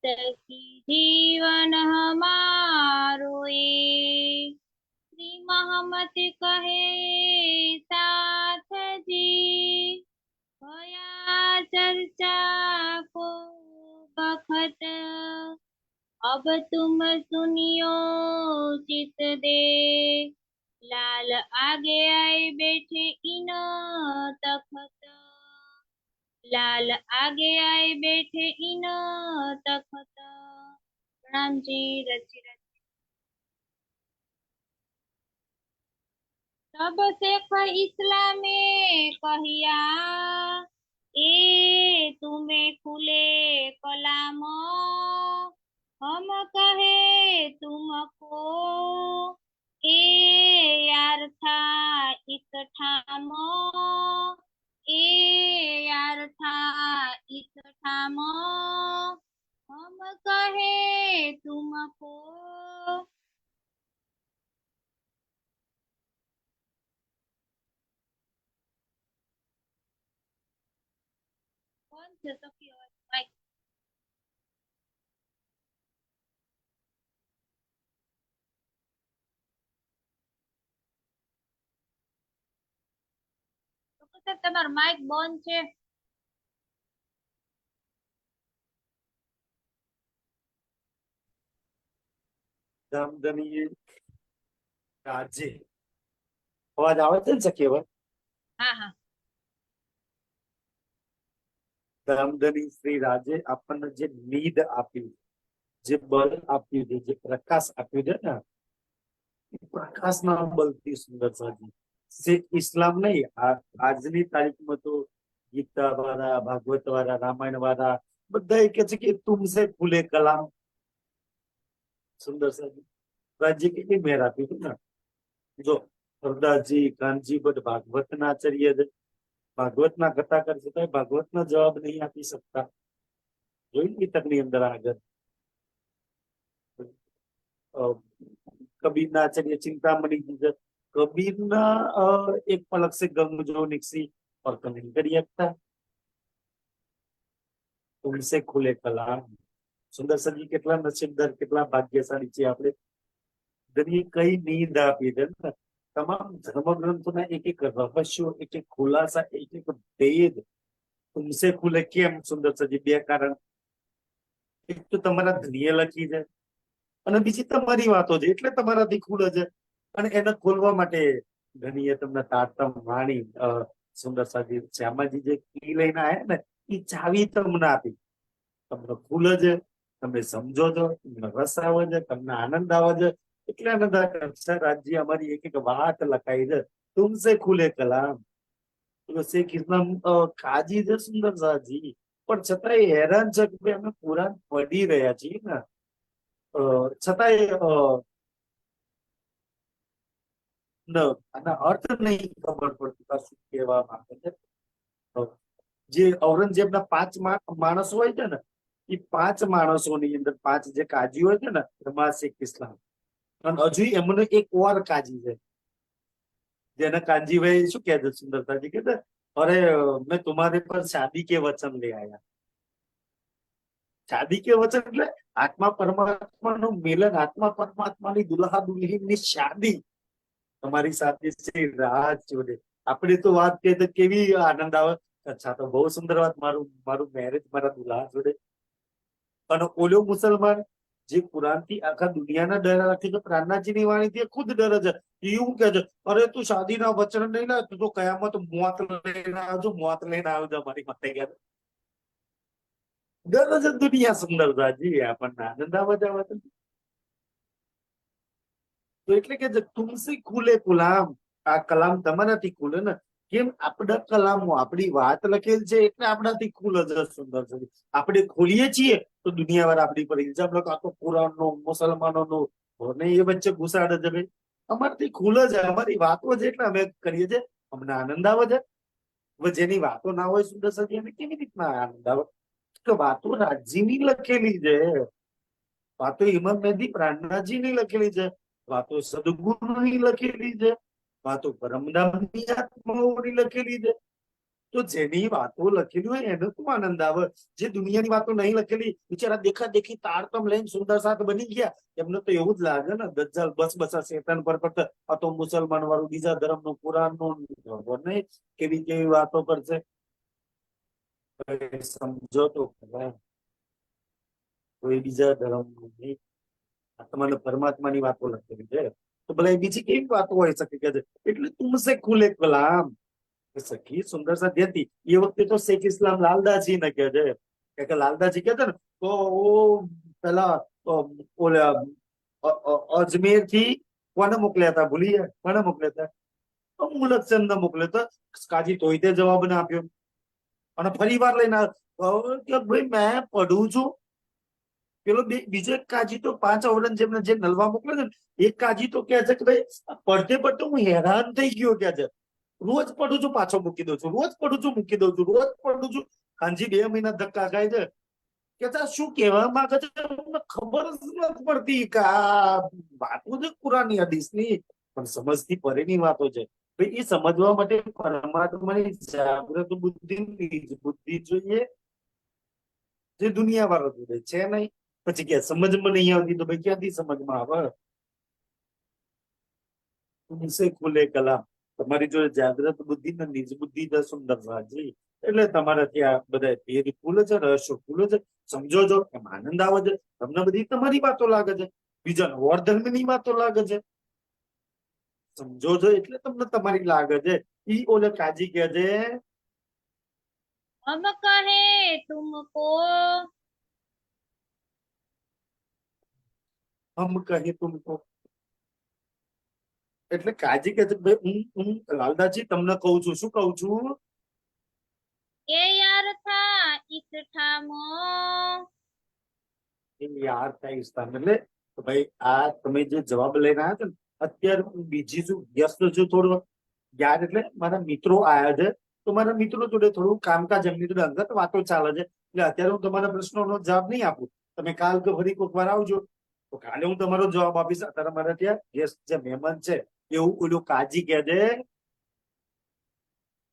सखी जीवन हमारो ये, श्री महमत कहे साथ जी, भया चर्चा को बखत, अब तुम सुनियो चित दे, लाल आगे आए बैठे इन तखत, लाल आगे आए बैठे इन तखत। प्रणाम जी, रची रची। सब शेख इस्लामे कहिया, ए तुम्हें खुले कलाम, हम कहे तुमको, ए यार था इस ठाम, ए यार था इस ठाम, हम कहे तुमको। कौन से सखी माइक તો પછી તમારો માઇક બંધ છે? ધમધમી રાજે અવાજ આવે છે ને સખી? હવે હા હા. ધમધમી શ્રી રાજે આપણને જે નીડ આપ્યું, જે બળ આપ્યું છે, જે પ્રકાશ આપ્યું છે ને, એ પ્રકાશના બળથી સુંદર સાજી શેખ ઇસ્લામ નહીં, આજની તારીખમાં તો ગીતા વાળા, ભાગવત વાળા, રામાયણ વાળા બધા કે છે કે તુમસે ફૂલે કલામ. સુંદર સાજી રાજ્ય કેટલી મેર આપી હતી ને. જો હરદાસજી, કાનજી ભટ્ટ ભાગવતના આચાર્ય છે, ભાગવતના કથા કરશે તો ભાગવતના જવાબ નહીં આપી શકતા. જોઈ ગીતકની અંદર આગળ કબીરના આચાર્ય ચિંતામણી છે, કબીરના એક પલક સે ગંગ જો નિકસી और तो नहीं કરી શકતા. તુમસે ખુલે કલામ. સુંદર સજી કેટલા નસીબદાર, કેટલા ભાગ્યશાળી છે આપણે. દરિયે કઈ નીંદ આપી છે ને. તમામ ધર્મગ્રંથોના એક એક રહસ્યો, એક એક ખુલાસા, એક એક ભેદ તુમસે ખુલે કેમ? સુંદર સજી બે કારણ. એક તો તમારા ધ્યેય લખી છે અને બીજી તમારી વાતો છે એટલે તમારાથી ખુલે છે. અને એને ખોલવા માટે ઘણીએ તમને તારતમ વાણી સુંદર સાજી શ્યામાજી જે કી લઈને આયા ને, એ ચાવી તમને આપી. તમને ખુલે છે, તમે સમજો છો, તમને રસ આવે છે, તમને આનંદ આવે છે. એટલે આનંદ આવે. રાજ્ય અમારી એક એક વાત લખાઈ છે, તુમસે ખુલે કલામ. શેખ ઇસ્લામ કાજી છે સુંદર સાજી, પણ છતાંય હેરાન છે કે અમે કુરાન પઢી રહ્યા છીએ ને, છતાંય આના અર્થ નહીં ખબર પડતી શું કહેવા માંગે છે. જે ઔરંગઝેબના 5 માણસો હોય છે ને, એ 5 માણસોની અંદર 5 જે કાજી હોય છે ને, એમાં શેખ ઇસ્લામ. અને હજુ એમને એક ઓર કાજી છે, જેના કાનજીભાઈ શું કહે છે સુંદરતાજી કે અરે મેં तुम्हारे पर शादी के वचन ले आया. શાદી કે વચન એટલે આત્મા પરમાત્માનું મિલન, આત્મા પરમાત્માની દુલ્હા દુલ્હીની શાદી તમારી સાથે છે રાજ જોડે. આપણે તો વાત કરીએ તો કેવી આનંદ આવે. અચ્છા, તો બહુ સુંદર વાત, મારું મારું મેરેજ મારા દુલ્હા જોડે. અને ઓલો મુસલમાન જે કુરાનથી આખા દુનિયાના ડર રાખે છે, પ્રાર્થનાજીની વાણીથી ખુદ ડરે છે. એવું કે છે, અરે તું શાદીના વચન નહીં લે, તું તો કયામત મોત લઈને આવજો, મોત લઈને આવજો મારી માટે ગયા. ડર છે દુનિયા સુંદરતાજી, આપણને આનંદ આવે છે. તો એટલે કે તુમસે ખુલે કલામ, આ કલામ તમારાથી ખુલે ને. કેમ? આપણા કલામો, આપણી વાત લખેલ છે એટલે આપણાથી ખુલે છે. સુંદર છે. આપણે ખોલીએ છીએ તો દુનિયા વાળા આપણી પર ઇલ્ઝામ લખો, આ તો કુરાનનો, મુસલમાનોનો, ને એ વચ્ચે ઘુસાડે છે. ભાઈ અમારથી ખુલે છે, અમારી વાતો છે એટલે અમે કરીએ છીએ, અમને આનંદ આવે છે. હવે જેની વાતો ના હોય સુંદર સજી, એને કેવી રીતના આનંદ આવે? તો વાતો રાજીની લખેલી છે, વાતો ઇમામ મહેદી પ્રાર્થનાજીની લખેલી છે, વાતો સદગુરુની લખેલી છે, વાતો પરમધામની આત્માઓની લખેલી છે. તો જેની વાતો લખેલી હોય એનો શું આનંદ આવે? જે દુનિયાની વાતો નહીં લખેલી, બિચારા દેખા દેખી તારતમ લઈને સુંદર સાથ બની ગયા, એમને તો એવું જ લાગે ને દજ્જાલ બસ બસા શેતાન પર કરતા, આ તો મુસલમાન વાળું બીજા ધર્મનું કુરાનનું નહીં કેવી કેવી વાતો કરશે. સમજો તો ખરા, કોઈ બીજા ધર્મનું નહીં, આત્માને પરમાત્માની વાતો લખેલી છે. તો ભલા બીજી કેવી વાતો હોય શકે કે છે? એટલે તુમસે ખુલે કલામ સખી સુંદર સા હતી. એ વખતે તો શેખ ઇસ્લામ લાલદાસજી ને કહે છે કે લાલદાસજી કહે છે ને તો પેલા ઓલા અજમેર થી કોને મોકલ્યા હતા? ભૂલી ગયા કોને મોકલ્યા હતા? મુલકચંદ ને મોકલ્યો હતો. કાજી તોયતે જવાબ ના આપ્યો અને ફરી વાર લઈને કે ભાઈ મેં પઢું છું. પેલો બીજો એક કાજી તો 5 ઔરંગઝેબ જે નલવા મોકલે છે ને, એક કાજી તો કે છે કે ભાઈ પડતે પડતે હું હેરાન થઈ ગયો કે છે, રોજ પડું છું પાછો મૂકી દઉં છું, રોજ પડું છું મૂકી દઉં છું, રોજ પડું છું. કાનજી 2 મહિના ધક્કા ખાય છે કે શું કહેવા માંગે છે મને ખબર જ નથી પડતી કે આ વાતો છે કુરાની હદીસની, પણ સમજથી પરેની વાતો છે. ભાઈ એ સમજવા માટે પરમાત્માની જાગૃત બુદ્ધિ જોઈએ, જે દુનિયા વાળો જોડે છે નહીં. પછી કે સમજમાં નહીં આવતી તો ભાઈ ક્યાંથી સમજમાં આવે? તુમસે ખુલે કલામ, તમારી જોડે જાગૃત બુદ્ધિ ને નિજ બુદ્ધિ છે સુંદર સાજી, એટલે તમારા ત્યાં બધા ભેદ ખુલે છે, રહસ્યો ખુલે છે. સમજો છો એમ આનંદ આવે છે. તમને બધી તમારી વાતો લાગે છે, બીજાને ઓર ધર્મની વાતો લાગે છે. સમજો છો એટલે તમને તમારી લાગે છે. ઈ ઓલે કાજી કહે છે हम कहे तुमको, હમ કહે તુમકો, એટલે કાજી કે છે ભાઈ હું લાલદાસજી તમને કહું છું. શું કહું છું? એ યાર था इकठामो, યાર થાય સ્થાન એટલે ભાઈ આ તમે જે જવાબ લઈને આવ્યા છો ને, અત્યારે હું બીજી શું વ્યસ્ત છું થોડું. યાર એટલે મારા મિત્રો આયા છે, તો મારા મિત્રો જોડે થોડું કામકાજ એમની જોડે અંગત વાતો ચાલે છે, એટલે અત્યારે હું તમારા પ્રશ્નોનો જવાબ નહીં આપું. તમે કાલ કે ફરી કોઈક વાર આવજો તો કાલે હું તમારો જવાબ આપીશ. અત્યારે મારા ત્યાં ગેસ્ટ જે મહેમાન છે એવું ઓલું કાજી કહે છે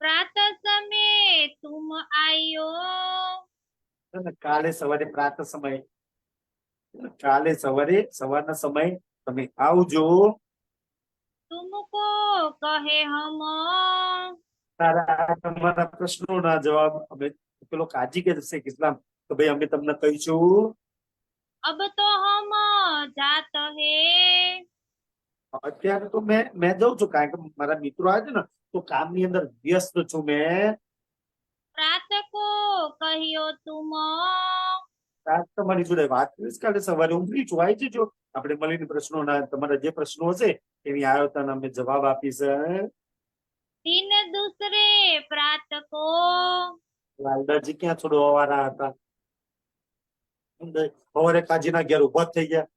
प्रात समय तुम आयो, કાલે સવારે પ્રાત સમય, કાલે સવારે સવારના સમય તમે આવજો. तुमको कहे हम, તારા તમારા પ્રશ્નોના જવાબ અમે, પેલો કાજી કે છે ઇસ્લામ તો ભાઈ અમે તમને કહીશું. अब तो हम जात है, અત્યારે તો મેં જઉં છું કારણ કે મારા મિત્રો આવે છે ને તો કામની અંદર વ્યસ્ત છું મેં. प्रात को कहियो तुम, આજ તમારી જોડે વાત કરીશ, કાલે સવારે હું ફ્રી છું, આવી જજો. આપણે મળીને પ્રશ્નોના તમારા જે પ્રશ્નો હશે એની આવ્યો અમે જવાબ આપીશ. दिन दूसरे प्रात को, લાલદાસજી ક્યાં છોડવા વાળા હતા? સવારે કાજીના ઘેર ઉભા થઈ ગયા.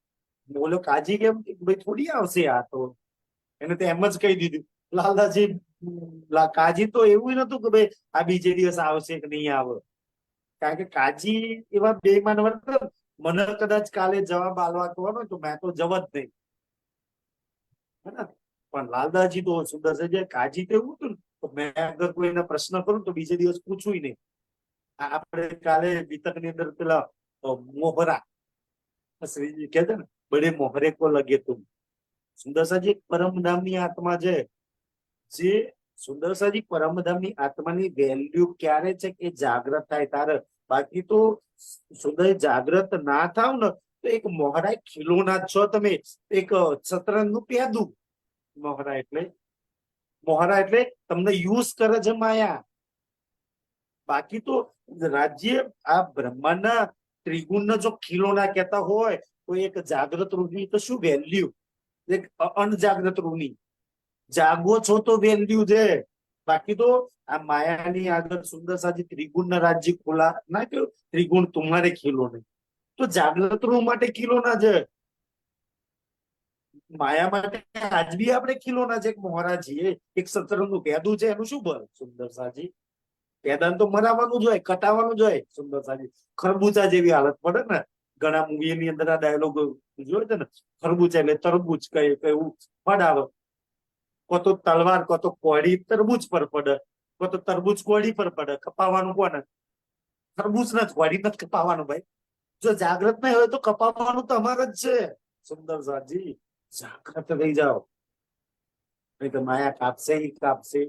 બોલો કાજી કેમ કે ભાઈ થોડી આવશે આ તો, એને તો એમ જ કહી દીધું. લાલદાસજી કાજી તો એવું નતું કે ભાઈ આ બીજે દિવસ આવશે કે નહીં આવે, કારણ કે કાજી એવા બેઈમાન વર્તન, મને કદાચ કાલે જવાબ આલવા કહેવાનો તો મેં તો જવા જ નહીં. પણ લાલદાસજી તો સુંદર છે. કાજી તો એવું હતું ને તો મેં અગર કોઈને પ્રશ્ન કરું તો બીજે દિવસ પૂછવું નહીં. આપણે કાલે વિતક ની અંદર પેલા મોહરા શ્રીજી કે છે ને બડે મોહરે કો લગે તું. સુંદરસાજી પરમધામની આત્મા છે, જે સુંદરસાજી પરમધામની આત્માની વેલ્યુ ક્યારે છે કે જાગ્રત થાય તારે. બાકી તો સુંદર જાગ્રત ના થાવ ને તો એક મોહરા ખીલોના છો તમે, એક શતરંજનું પેદું. મોહરા એટલે તમને યુઝ કરે છે માયા. બાકી તો રાજ્ય આ બ્રહ્માંડના ત્રિગુણના જો ખીલોના કહેતા હોય તો એક જાગ્રત રૂપની તો શું વેલ્યુ, એક અણજાગ્રત રૂપની. જાગો છો તો વેલ્યુ છે, બાકી તો આ માયાની આગળ સુંદર સાજી ત્રિગુણના રાજ્ય ખોલા ના કે ત્રિગુણ તમારે ખીલો નહીં, તો જાગ્રત રૂપ માટે ખીલો ના છે. માયા માટે આજ બી આપણે ખીલો ના છે. મોહરા છીએ, એક શતરંજનું પેદું છે, એનું શું ભર સુંદર સાજી? પેદાન તો મરાવાનું જ હોય, કટાવાનું જ હોય. સુંદર સાજી ખરબૂચા જેવી હાલત પડે ને, ઘણા મૂવી ની અંદર આ ડાયલોગ જોયો છે ને, ખરબૂચા એટલે તરબૂચ કઈ એવું ફળ આવે, કો તો તલવાર કો તો કોળી તરબૂચ પર પડે. તો તરબૂચ કોળી પર પડે, કપાવાનું કોને? તરબૂચ નથી, કોળી નથી કપાવાનું ભાઈ. જો જાગ્રત નહીં હોય તો કપાવવાનું તો અમારે જ છે. સુંદર સાજી, જાગ્રત થઈ જાઓ, નહીં તો માયા કાપશે ઈ કાપશે.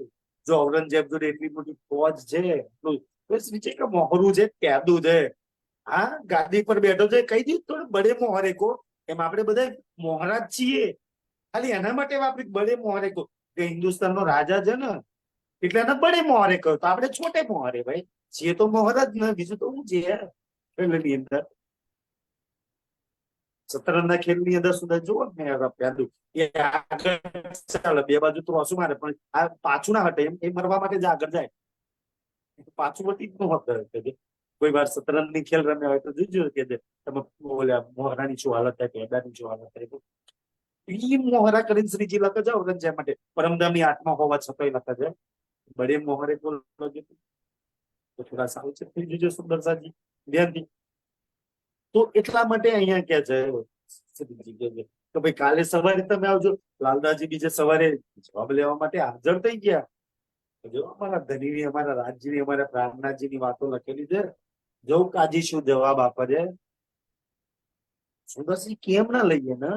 જો ઔરંગઝેબ જોડે એટલી મોટી ફોજ છે, કે મોહરું છે, પેદું છે, હા ગાદી પર બેઠો છે, કહી દીધું થોડું બડે મોહરે કો. એમ આપણે બધા મોહરા જ છીએ, ખાલી એના માટે વાપરી બડે મોહરે કો, કે હિન્દુસ્તાનનો રાજા છે ને એટલે એને બડે મોહરે કહ્યું, તો આપણે છોટે મોહરે ભાઈ છીએ તો મોહરા જ ને, બીજું તો હું છે ની અંદર. શતરંજના ખેલની અંદર સુધા જુઓ ને પેલું એ આગળ ચાલે, બે બાજુ તો ઓછું મારે પણ આ પાછું ના હટે, એમ એ મરવા માટે જ આગળ જાય, પાછું વટી જ ન હોત. કોઈ વાર શતરંજની ખેલ રમ્યા હોય તો જોજો કે તમે બોલ્યા મોહરાની શું હાલત થાય, પેદાની શું હાલત થાય. ઈ મોહરા કરીને શ્રીજી લખે છે ઔરંગઝેબ માટે, પરમધામની આત્મા હોવા છતાં લખે છે બડે મોહરે તો થોડા સારું છે થઈ જજો સુંદરસાજી ધ્યાનથી. તો એટલા માટે અહીંયા કે છે શ્રીજી કે ભાઈ કાલે સવારે તમે આવજો. લાલદાસજી બીજે સવારે જવાબ લેવા માટે હાજર થઈ ગયા. જો અમારા ધનીની, અમારા રાજ્યની, અમારા પ્રાણનાથજીની વાતો લખેલી છે. જો કાજી શું જવાબ આપે છે, સુંદરસિંહ કેમ ના લઈએ ને,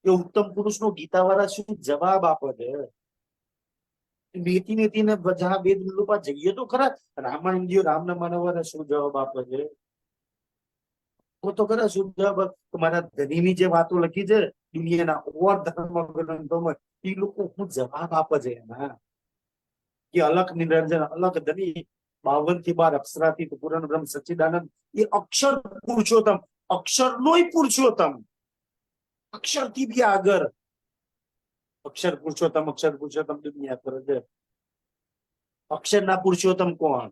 એ ઉત્તમ પુરુષ નો ગીતા વાળા શું જવાબ આપે છે. બેટી નેતી ને બધા વેદ રૂપા જઈએ તો ખરા, રામાયણજીઓ રામના માનવ શું જવાબ આપે છે તો ખરા. શું જવાબ? મારા ધનીની જે વાતો લખી છે દુનિયાના ઓર ધર્મ ગ્રંથોમાં, એ લોકો શું જવાબ આપે છે એના, કે અલખ નિરંજન, અલખ ધની, 52 થી 12 અક્ષરાતીત પૂર્ણ બ્રહ્મ સચ્ચિદાનંદ, એ અક્ષર પુરુષોત્તમ, અક્ષર નોય પુરુષોત્તમ, અક્ષર થી બી આગળ. અક્ષર પુરુષોત્તમ દુનિયા પર છે. અક્ષર ના પુરુષોત્તમ કોણ?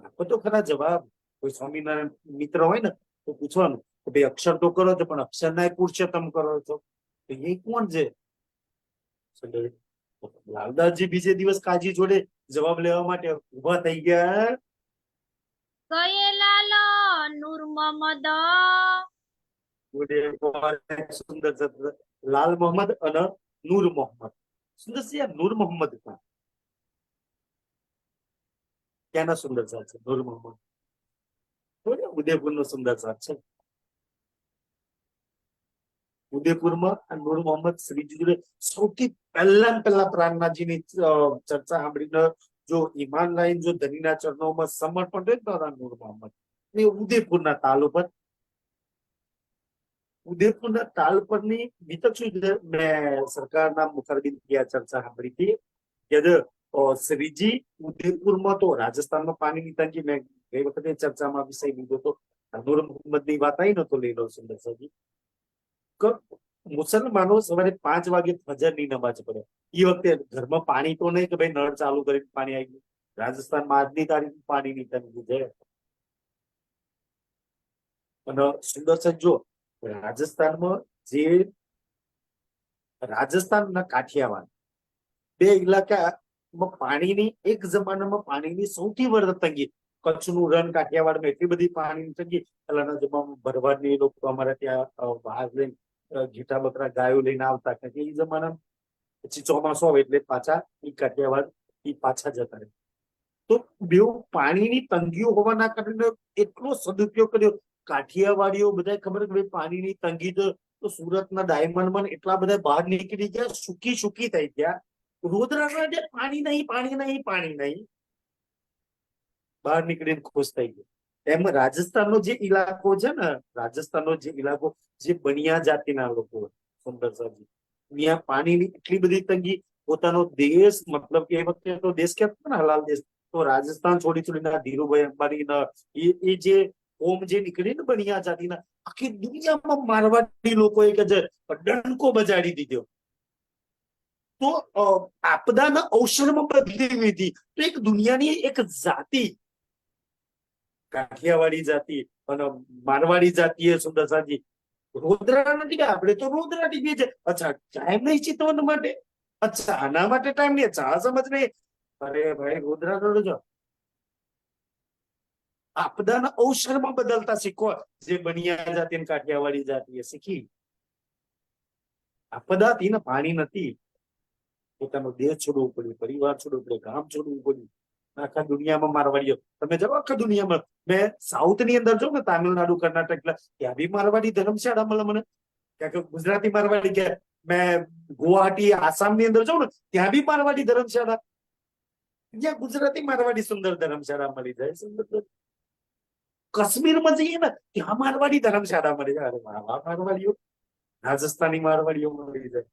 આપો તો ખરા જવાબ. કોઈ સ્વામિનારાયણ મિત્ર હોય ને તો પૂછવાનું કે ભાઈ અક્ષર તો કરો છો પણ અક્ષર ના પુરુષોત્તમ કરો છો, તો એ કોણ છે? લાલદાસજી બીજે દિવસ કાજી જોડે જવાબ લેવા માટે ઉભા થઈ ગયા. કયે લાલ નૂર મોહમ્મદ, સુંદર લાલ મોહમ્મદ અને નૂર મોહમ્મદ. સુંદર નૂર મોહમ્મદ ક્યાંના સુંદર સાથ છે? નૂર મોહમ્મદ ઉદયપુર નો સુંદર સાથ છે. ઉદયપુરમાં નૂર મોહમ્મદ શ્રીજી જોડે સૌથી પહેલા પ્રાણનાથજીની ચર્ચા સાંભળીને જો ઈમાન લાઈન જો ધનીના ચરણોમાં સમર્પણ થયું નૂર મોહમ્મદ એ ઉદયપુરના તાલ ઉપર. ઉદયપુરના તાલ પરની વિતક શું છે, મેં સરકારના મુખરબિંદ આ ચર્ચા સાંભળી હતી કે શ્રીજી ઉદયપુરમાં તો રાજસ્થાનમાં પાણીની તંગી, મેં ગઈ વખતે ચર્ચામાં વિષય લીધો હતો, નૂર મોહમ્મદ ની વાત આવી નતો લઈ લો સુંદર સાજી. મુસલમાનો સવારે 5 વાગે ફજરની નમાજ પડે. એ વખતે ઘરમાં પાણી તો નહીં કે ભાઈ નળ ચાલુ કરીને પાણી આવી ગયું. રાજસ્થાનમાં આજની તારીખ પાણીની તંગી છે. અને સુંદર જો રાજસ્થાનમાં જે રાજસ્થાનના કાઠિયાવાડ બે ઇલાકામાં પાણીની એક જમાનામાં પાણીની સૌથી વધારે તંગી. કચ્છનું રણ કાઠિયાવાડમાં એટલી બધી પાણીની તંગી. પહેલાના જમાનામાં ભરવાડની લોકો અમારા ત્યાં બહાર લઈને ઘીટા બકરા ગાયો લઈને આવતા, કારણ કે એ જમાનામાં પછી ચોમાસું આવે એટલે પાછા એ કાઠિયાવાડ એ પાછા જતા રહે. તો બે પાણીની તંગીઓ હોવાના કારણે એટલો સદુપયોગ કર્યો. કાઠિયાવાડીઓ બધા ખબર કે ભાઈ પાણીની તંગી તો સુરતના ડાયમંડમાં એટલા બધા બહાર નીકળી ગયા, સુકી થઈ ગયા. રોદરાના પાણી નહીં બહાર નીકળીને ખુશ થઈ ગયા. એમ રાજસ્થાનનો જે ઇલાકો છે ને, રાજસ્થાનનો જે ઇલાકો જે બનિયા જાતિના લોકો સુંદરસાજી, ત્યાં પાણીની એટલી બધી તંગી. પોતાનો દેશ મતલબ કે એ વખતે તો દેશ કહેતો ને હલાલ દેશ, તો રાજસ્થાન છોડીને ધીરુભાઈ અંબાણીના એ જે ઓમ જે નીકળી ને બનિયા જાતિના, આખી દુનિયામાં મારવાડી લોકોએ કે જે ડંકો બજાડી દીધો. તો આપદાના અવસરમાં બદલી હતી. તો એક દુનિયાની એક જાતિ, કાઠિયાવાડી જાતિ અને મારવાડી જાતિ એ સુંદરસાજી રોદરા નથી, આપણે તો રોદરા ટીપીએ છે. અચ્છા ટાઈમ નહીં ચિતવન માટે, અચ્છા આના માટે ટાઈમ નહીં, અચ્છા આ સમજ નહીં. અરે ભાઈ રોદરા રડજો, આપદાના અવસરમાં બદલતા શીખો. જે બનિયા જાતિ અને કાઠિયાવાડી જાતિ એ શીખી. આપદા હતી ને પાણી નથી. પોતાનો દેશ છોડવું પડ્યું, પરિવાર છોડવું પડ્યું, ગામ છોડવું પડ્યું. આખા દુનિયામાં મારવાડીઓ, તમે જાઓ આખા દુનિયામાં, મેં સાઉથ ની અંદર જાઉં ને, તામિલનાડુ, કર્ણાટક, ત્યાં બી મારવાડી ધર્મશાળા મળે મને. ક્યાંક ગુજરાતી મારવાડી, કે મેં ગુવાહાટી, આસામ ની અંદર જાઉં ને, ત્યાં બી મારવાડી ધર્મશાળા. જ્યાં ગુજરાતી મારવાડી સુંદર ધર્મશાળા મળી જાય, સુંદર. કાશ્મીરમાં જઈએ ને, ત્યાં મારવાડી ધર્મશાળા મળી જાય. અરે વાહ, મારવાડીઓ, રાજસ્થાની મારવાડીઓ મળી જાય.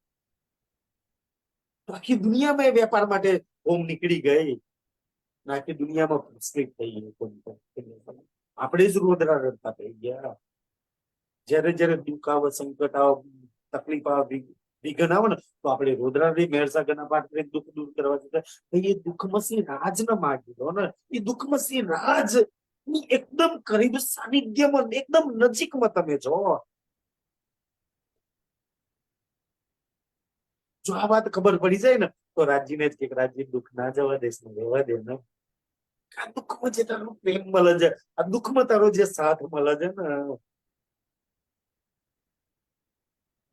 તો આખી દુનિયામાં એ વેપાર માટે હોમ નીકળી ગઈ. આખી દુનિયામાં પ્રચલિત થઈ ગઈ. આપણે જ રોદરા રડતા થઈ ગયા. જયારે જયારે દુઃખ આવે, સંકટ આવે, તકલીફ આવે, વિઘન આવે ને, તો આપણે રોદરા રી મેરસાગરના પાઠ કરીને દુઃખ દૂર કરવા જતા. એ દુઃખમસી રાજ ને માગી લો ને, એ દુઃખમસી રાજ ની એકદમ કરીબ સાનિધ્યમાં, એકદમ નજીકમાં તમે જો આ વાત ખબર પડી જાય ને, તો રાજજીને જ કે રાજજી દુઃખ ના જવા દેશ ને, રહેવા દે ને. આ દુઃખમાં જે તારો પ્રેમ મળે છે, આ દુઃખમાં તારો જે સાથ મળે છે ને,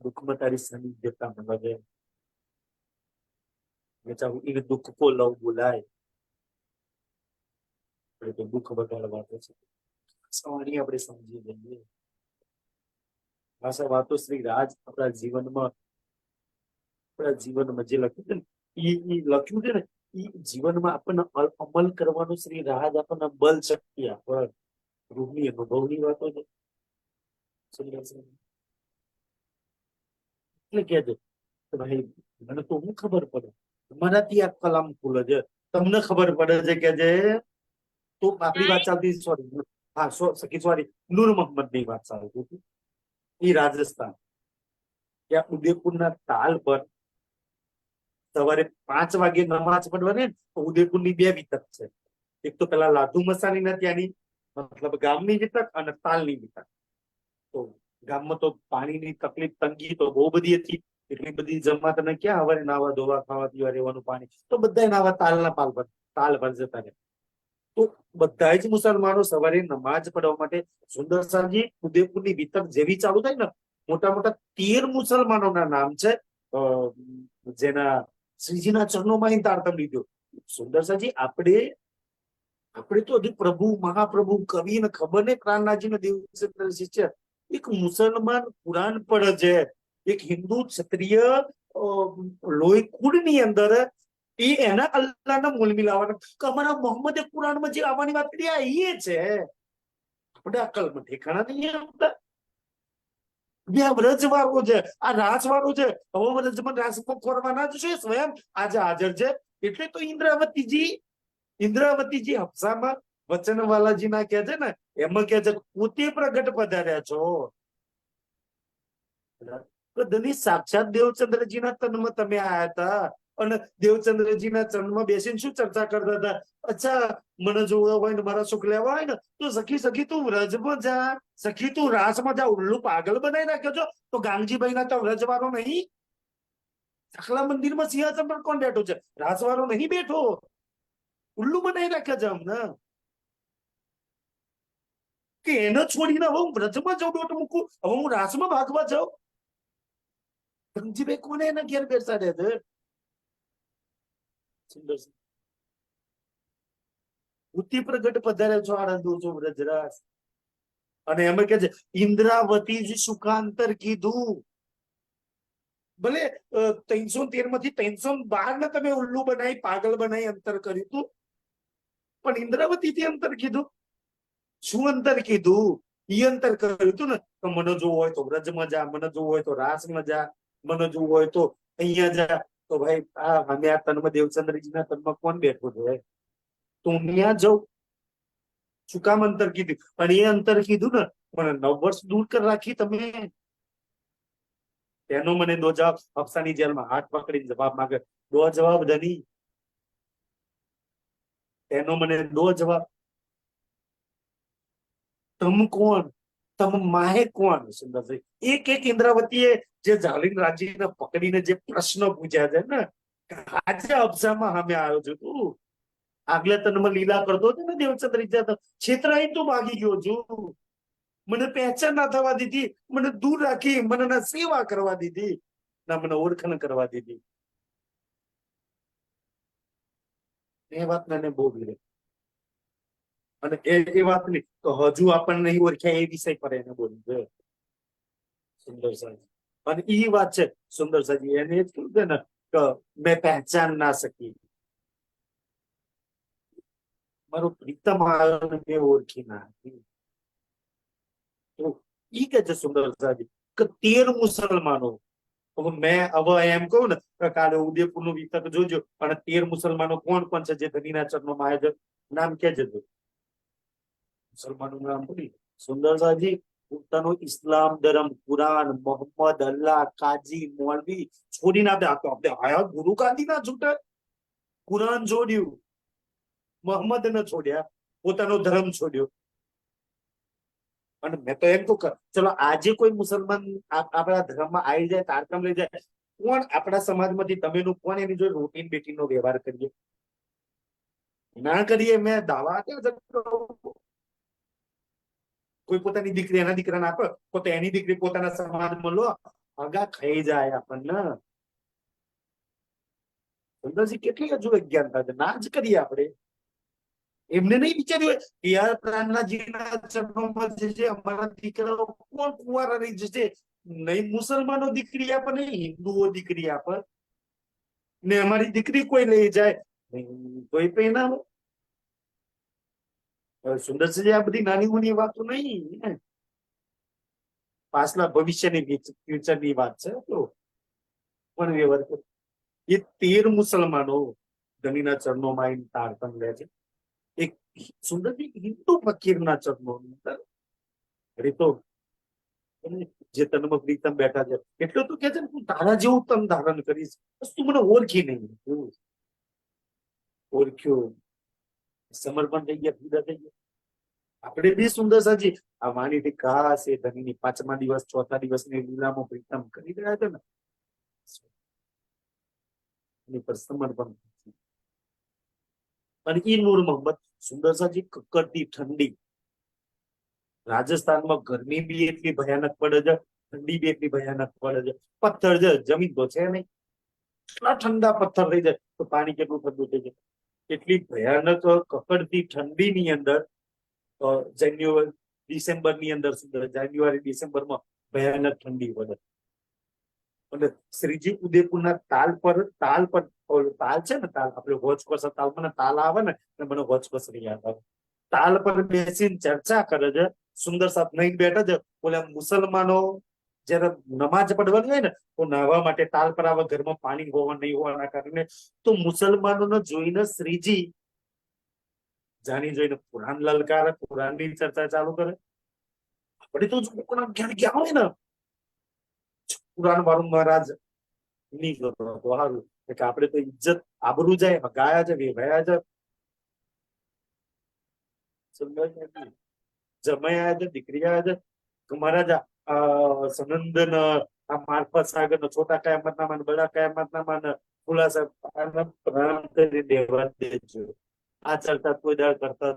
દુઃખમાં તારી સાનિધ્યતા મળે છે. એ દુઃખ કો લવ બોલાય, તો દુઃખ વગાડવા છે. સવાણી આપણે સમજી લઈએ. આ વાતો શ્રી રાજ આપણા જીવનમાં જે લખ્યું છે ને, એ લખ્યું છે ને, એ જીવનમાં આપણને અમલ કરવાનું શ્રી રાજ આપણને બલ શક્તિ આપે. રૂહની અનુભવની વાતો છે. એટલે કે છે ભાઈ, મને તો હું ખબર પડે, મારાથી આ કલામ ખુલે છે, તમને ખબર પડે છે કે જે, તો આપણી વાત ચાલતી, સોરી, નૂર મોહમ્મદ ની વાત ચાલતી હતી. એ રાજસ્થાન, ત્યાં ઉદયપુરના તાલ પર સવારે 5 વાગે નમાજ પડવાની, તો ઉદયપુરની 2 વિતક છે. એક તો પેલા લાધુ મસાની ના ત્યાંની, મતલબ ગામની વિતક, અને તાલની વિતક. તો ગામમાં તો પાણીની તકલીફ, તંગી તો બહુ બધી હતી. એટલી બધી જમા તમે ક્યાં હવે નાવા ધોવા, ખાવા પીવા, રહેવાનું પાણી, તો બધા નાવા તાલના તાલ પર જતા રહે. તો બધા જ મુસલમાનો સવારે નમાજ પડવા માટે સુંદરસાજી ઉદયપુરની વિતક જેવી ચાલુ થાય ને, મોટા મોટા 13 મુસલમાનોના નામ છે, જેના શ્રીજીના ચરણોમાં તારતમ લીધો. સુંદરસાજી, આપણે તો હજી પ્રભુ, મહાપ્રભુ, કવિ ને ખબર ને, પ્રાણનાથજી ને દેવચંદ્ર શિષ્ય, એક મુસલમાન કુરાન પડે છે, એક હિન્દુ ક્ષત્રિય લોહી કુળ ની અંદર એ એના અલ્લાહના મૂળ મિલાવાના, કે અમારા મોહમ્મદે કુરાનમાં જે આવવાની વાત કરી, આ એ છે. આપણે અકલમાં ઠેકાણા નહીં આવતા. વ્રજવાળો છે, આ રાસવાળો છે. હવે વ્રજમાં રાસમાં ખોરવાના જ છે સ્વયં આજે હાજર છે. એટલે તો ઇન્દ્રાવતીજી હફસામાં વચનવાલાજી ના કે છે ને, એમાં કે છે પોતે પ્રગટ પધાર્યા છો. સાક્ષાત દેવચંદ્રજીના તનમાં તમે આયા હતા, અને દેવચંદ્રજીના ચરણમાં બેસીને શું ચર્ચા કરતા હતા? અચ્છા, મને જોવા હોય ને મારા સુખ લેવા હોય ને, તો સખી તું વ્રજમાં જા, સખી તું રાસમાં જા. ઉલ્લુ પાગલ બનાવી નાખ્યો છો. તો ગાંગજીભાઈ ના તો વ્રજવાળો નહીં? સખલા મંદિરમાં સિંહાસન પર કોણ બેઠો છે? રાસવાળો નહીં બેઠો. ઉલ્લુ બનાવી નાખ્યા છે અમને, કે એને છોડીને હવે હું વ્રજમાં જાઉં, દોટ મૂકું, હવે હું રાસમાં ભાગવા જાઉં. ગાંગજીભાઈ કોને એના ઘેર બેસાડ્યા છે? બુદ્ધિ પ્રગટ પધાર્યા છો, આનંદો છો વ્રજરાસ. અને એમાં કે છે ઇન્દ્રાવતી જ સુખાંતર કીધું. ભલે 313 માંથી 312 ને તમે ઉલ્લુ બનાવી, પાગલ બનાવી અંતર કર્યું હતું, પણ ઇન્દ્રાવતી થી અંતર કીધું. શું અંતર કીધું? ઈ અંતર કર્યું હતું ને, તો મને જોવું હોય તો વ્રજમાં જા, મને જોવું હોય તો રાસમાં જા, મને જોવું હોય તો અહીંયા જા. તો ભાઈ અમે આ તનમાં દેવચંદ્રજીના તનમાં કોણ બેઠો છે? તો હું ત્યાં જાઉં. શું કામ અંતર કીધું? અને એ અંતર કીધું ને, પણ 9 વર્ષ દૂર કરી રાખી તમે. તેનો મને દો જવાબ. હફસાની જેલમાં હાથ પકડીને જવાબ માંગે, દો જવાબ ધની. તેનો મને દો જવાબ. તમ કોણ? તમ માહે કોણ? સુંદરભાઈ, એક ઇન્દ્રાવતીએ જે જાલિમ રાજીને પકડીને જે પ્રશ્ન પૂછ્યા છે ને, આજે અફસામાં સામે આવ્યો છું તું. આગલે તનમાં લીલા કરતો હતો ને દેવચંદ્ર, છેતરાઈ તું ભાગી ગયો છું. મને પહેચાન ના થવા દીધી, મને દૂર રાખી, મને ના સેવા કરવા દીધી, ના મને ઓળખાણ કરવા દીધી. એ વાત ને બહુ વિરે, અને એ વાત નહીં તો હજુ આપણને નહીં ઓળખ્યા એ વિષય પર એને બોલવું જોઈએ સુંદર સાજી. અને એ વાત છે સુંદર સાજી, એને જ કીધું છે ને કે મેં પહેચાન ના સકી, મારો પ્રીતમ આવ્યો ને મેં ઓળખી ના હતી. તો ઈ કે છે સુંદર સાજી કે 13 મુસલમાનો, હવે મેં હવે એમ કહું ને કે કાલે ઉદયપુર નું વિતક જોજો અને 13 મુસલમાનો કોણ કોણ છે જે ધનીના ચરણોમાં આવે છે, નામ કેજે તું. મુસલમાનોનું નામ બોલી સુંદર સાજી. પોતાનો ઇસ્લામ ધર્મ, કુરાન, મોહમ્મદ, અલ્લાહ, કાજી, મૌલવી છોડીને આપણે આયા ગુરુ કાંદી ના છૂટે. કુરાન છોડ્યું, મોહમ્મદ ને છોડ્યા, પોતાનો ધર્મ છોડ્યો. અને મેં તો એમ કહું કે ચલો આજે કોઈ મુસલમાન આપણા ધર્મમાં આવી જાય, તારકમ લઈ જાય, કોણ આપણા સમાજમાંથી તમેનું કોણ એની જોડે રોટીન બેટીનો વ્યવહાર કરીએ? ના કરીએ. મેં દાવા કોઈ પોતાની દીકરી એના દીકરાને આપે, પોતે એની દીકરી પોતાના સમાજમાં લો, આગા ખાઈ જાય આપણને. સુંદરજી કેટલી હજુ અજ્ઞાનતા છે, ના જ કરીએ આપણે. એમને નહીં વિચાર્યું યાર પ્રાણનાજીના ચરણોમાં જે છે અમારા દીકરાઓ કોણ કુંવારા રહી જશે, નહીં મુસલમાનો દીકરી આપે, નહીં હિન્દુઓ દીકરી આપે, ને અમારી દીકરી કોઈ લઈ જાય કોઈ પહેનાવો. સુંદરસિંહ આ બધી નાની મોની વાતો નહીં, પાછલા ભવિષ્યની ફ્યુચરની વાત છે. તો પણ વ્યવહાર એ 13 મુસલમાનો ધનીના ચરણોમાં આવીને તારતમ લે છે. એક સુંદરજી હિન્દુ ફકીરના ચરણો અંદર અરે તો જે તનમાં પ્રીતમ બેઠા છે એટલે તું કે છે ને તું તારા જેવું તન ધારણ કરીશ, બસ તું મને ઓળખી નહીં. ઓળખ્યો, સમર્પણ થઈ ગયા, પૂરા થઈ ગયા. આપણે બી સુંદર સાજી આ વાણીથી ખાસ એ ધનીની 5મા દિવસ 4થા દિવસની લીલામાં પ્રીતમ કરી રહ્યા છે ને એની પર સમર્પણ. અને ઈ નૂર મોહમ્મદ સુંદર સાજી કકડતી ઠંડી, રાજસ્થાનમાં ગરમી બી એટલી ભયાનક પડે છે, ઠંડી બી એટલી ભયાનક પડે છે. પથ્થર છે, જમીન તો છે નહીં, એટલા ઠંડા પથ્થર થઈ જાય તો પાણી કેટલું ઠંડુ થઈ જાય. એટલી ભયાનક કકડતી ઠંડીની અંદર જાન્યુઆરી ડિસેમ્બર ની અંદર જાન્યુઆરી ડિસેમ્બરમાં ભયાનક ઠંડી પડે. અને શ્રીજી ઉદયપુરના તાલ પર તાલ છે ને, તાલ આપણે હોચકોસ તાલમાં તાલ આવે ને મને હોચકોસ યાદ આવે. તાલ પર બેસીને ચર્ચા કરે છે. સુંદર સાહેબ નહીં બેઠા છે. ઓલા મુસલમાનો જયારે નમાજ પડવાની હોય ને તો નાહવા માટે તાલ પર આવે, ઘરમાં પાણી હોવા નહીં હોવાના કારણે. તો મુસલમાનોને જોઈને શ્રીજી જાણી જોઈને કુરાન લલકારે, કુરાનની ચર્ચા ચાલુ કરે. આપણે તો કુરાન ક્યારે ગયા હોય ને કુરાન વાળું મહારાજ નહીં કરતો સારું કે આપણે તો ઇજ્જત આબરૂ જાય, હગાયા છે, વેવાયા છે, જમાયા છે, દીકરી આવ્યા છે. મહારાજ સનંદન આ મારફત સાગર છોટા કયામતના માન, બડા કયામતના માન, ખુલાસા પ્રણામ કરી દેવા દેજો. આ ચર્ચા કોઈ દાળ કરતા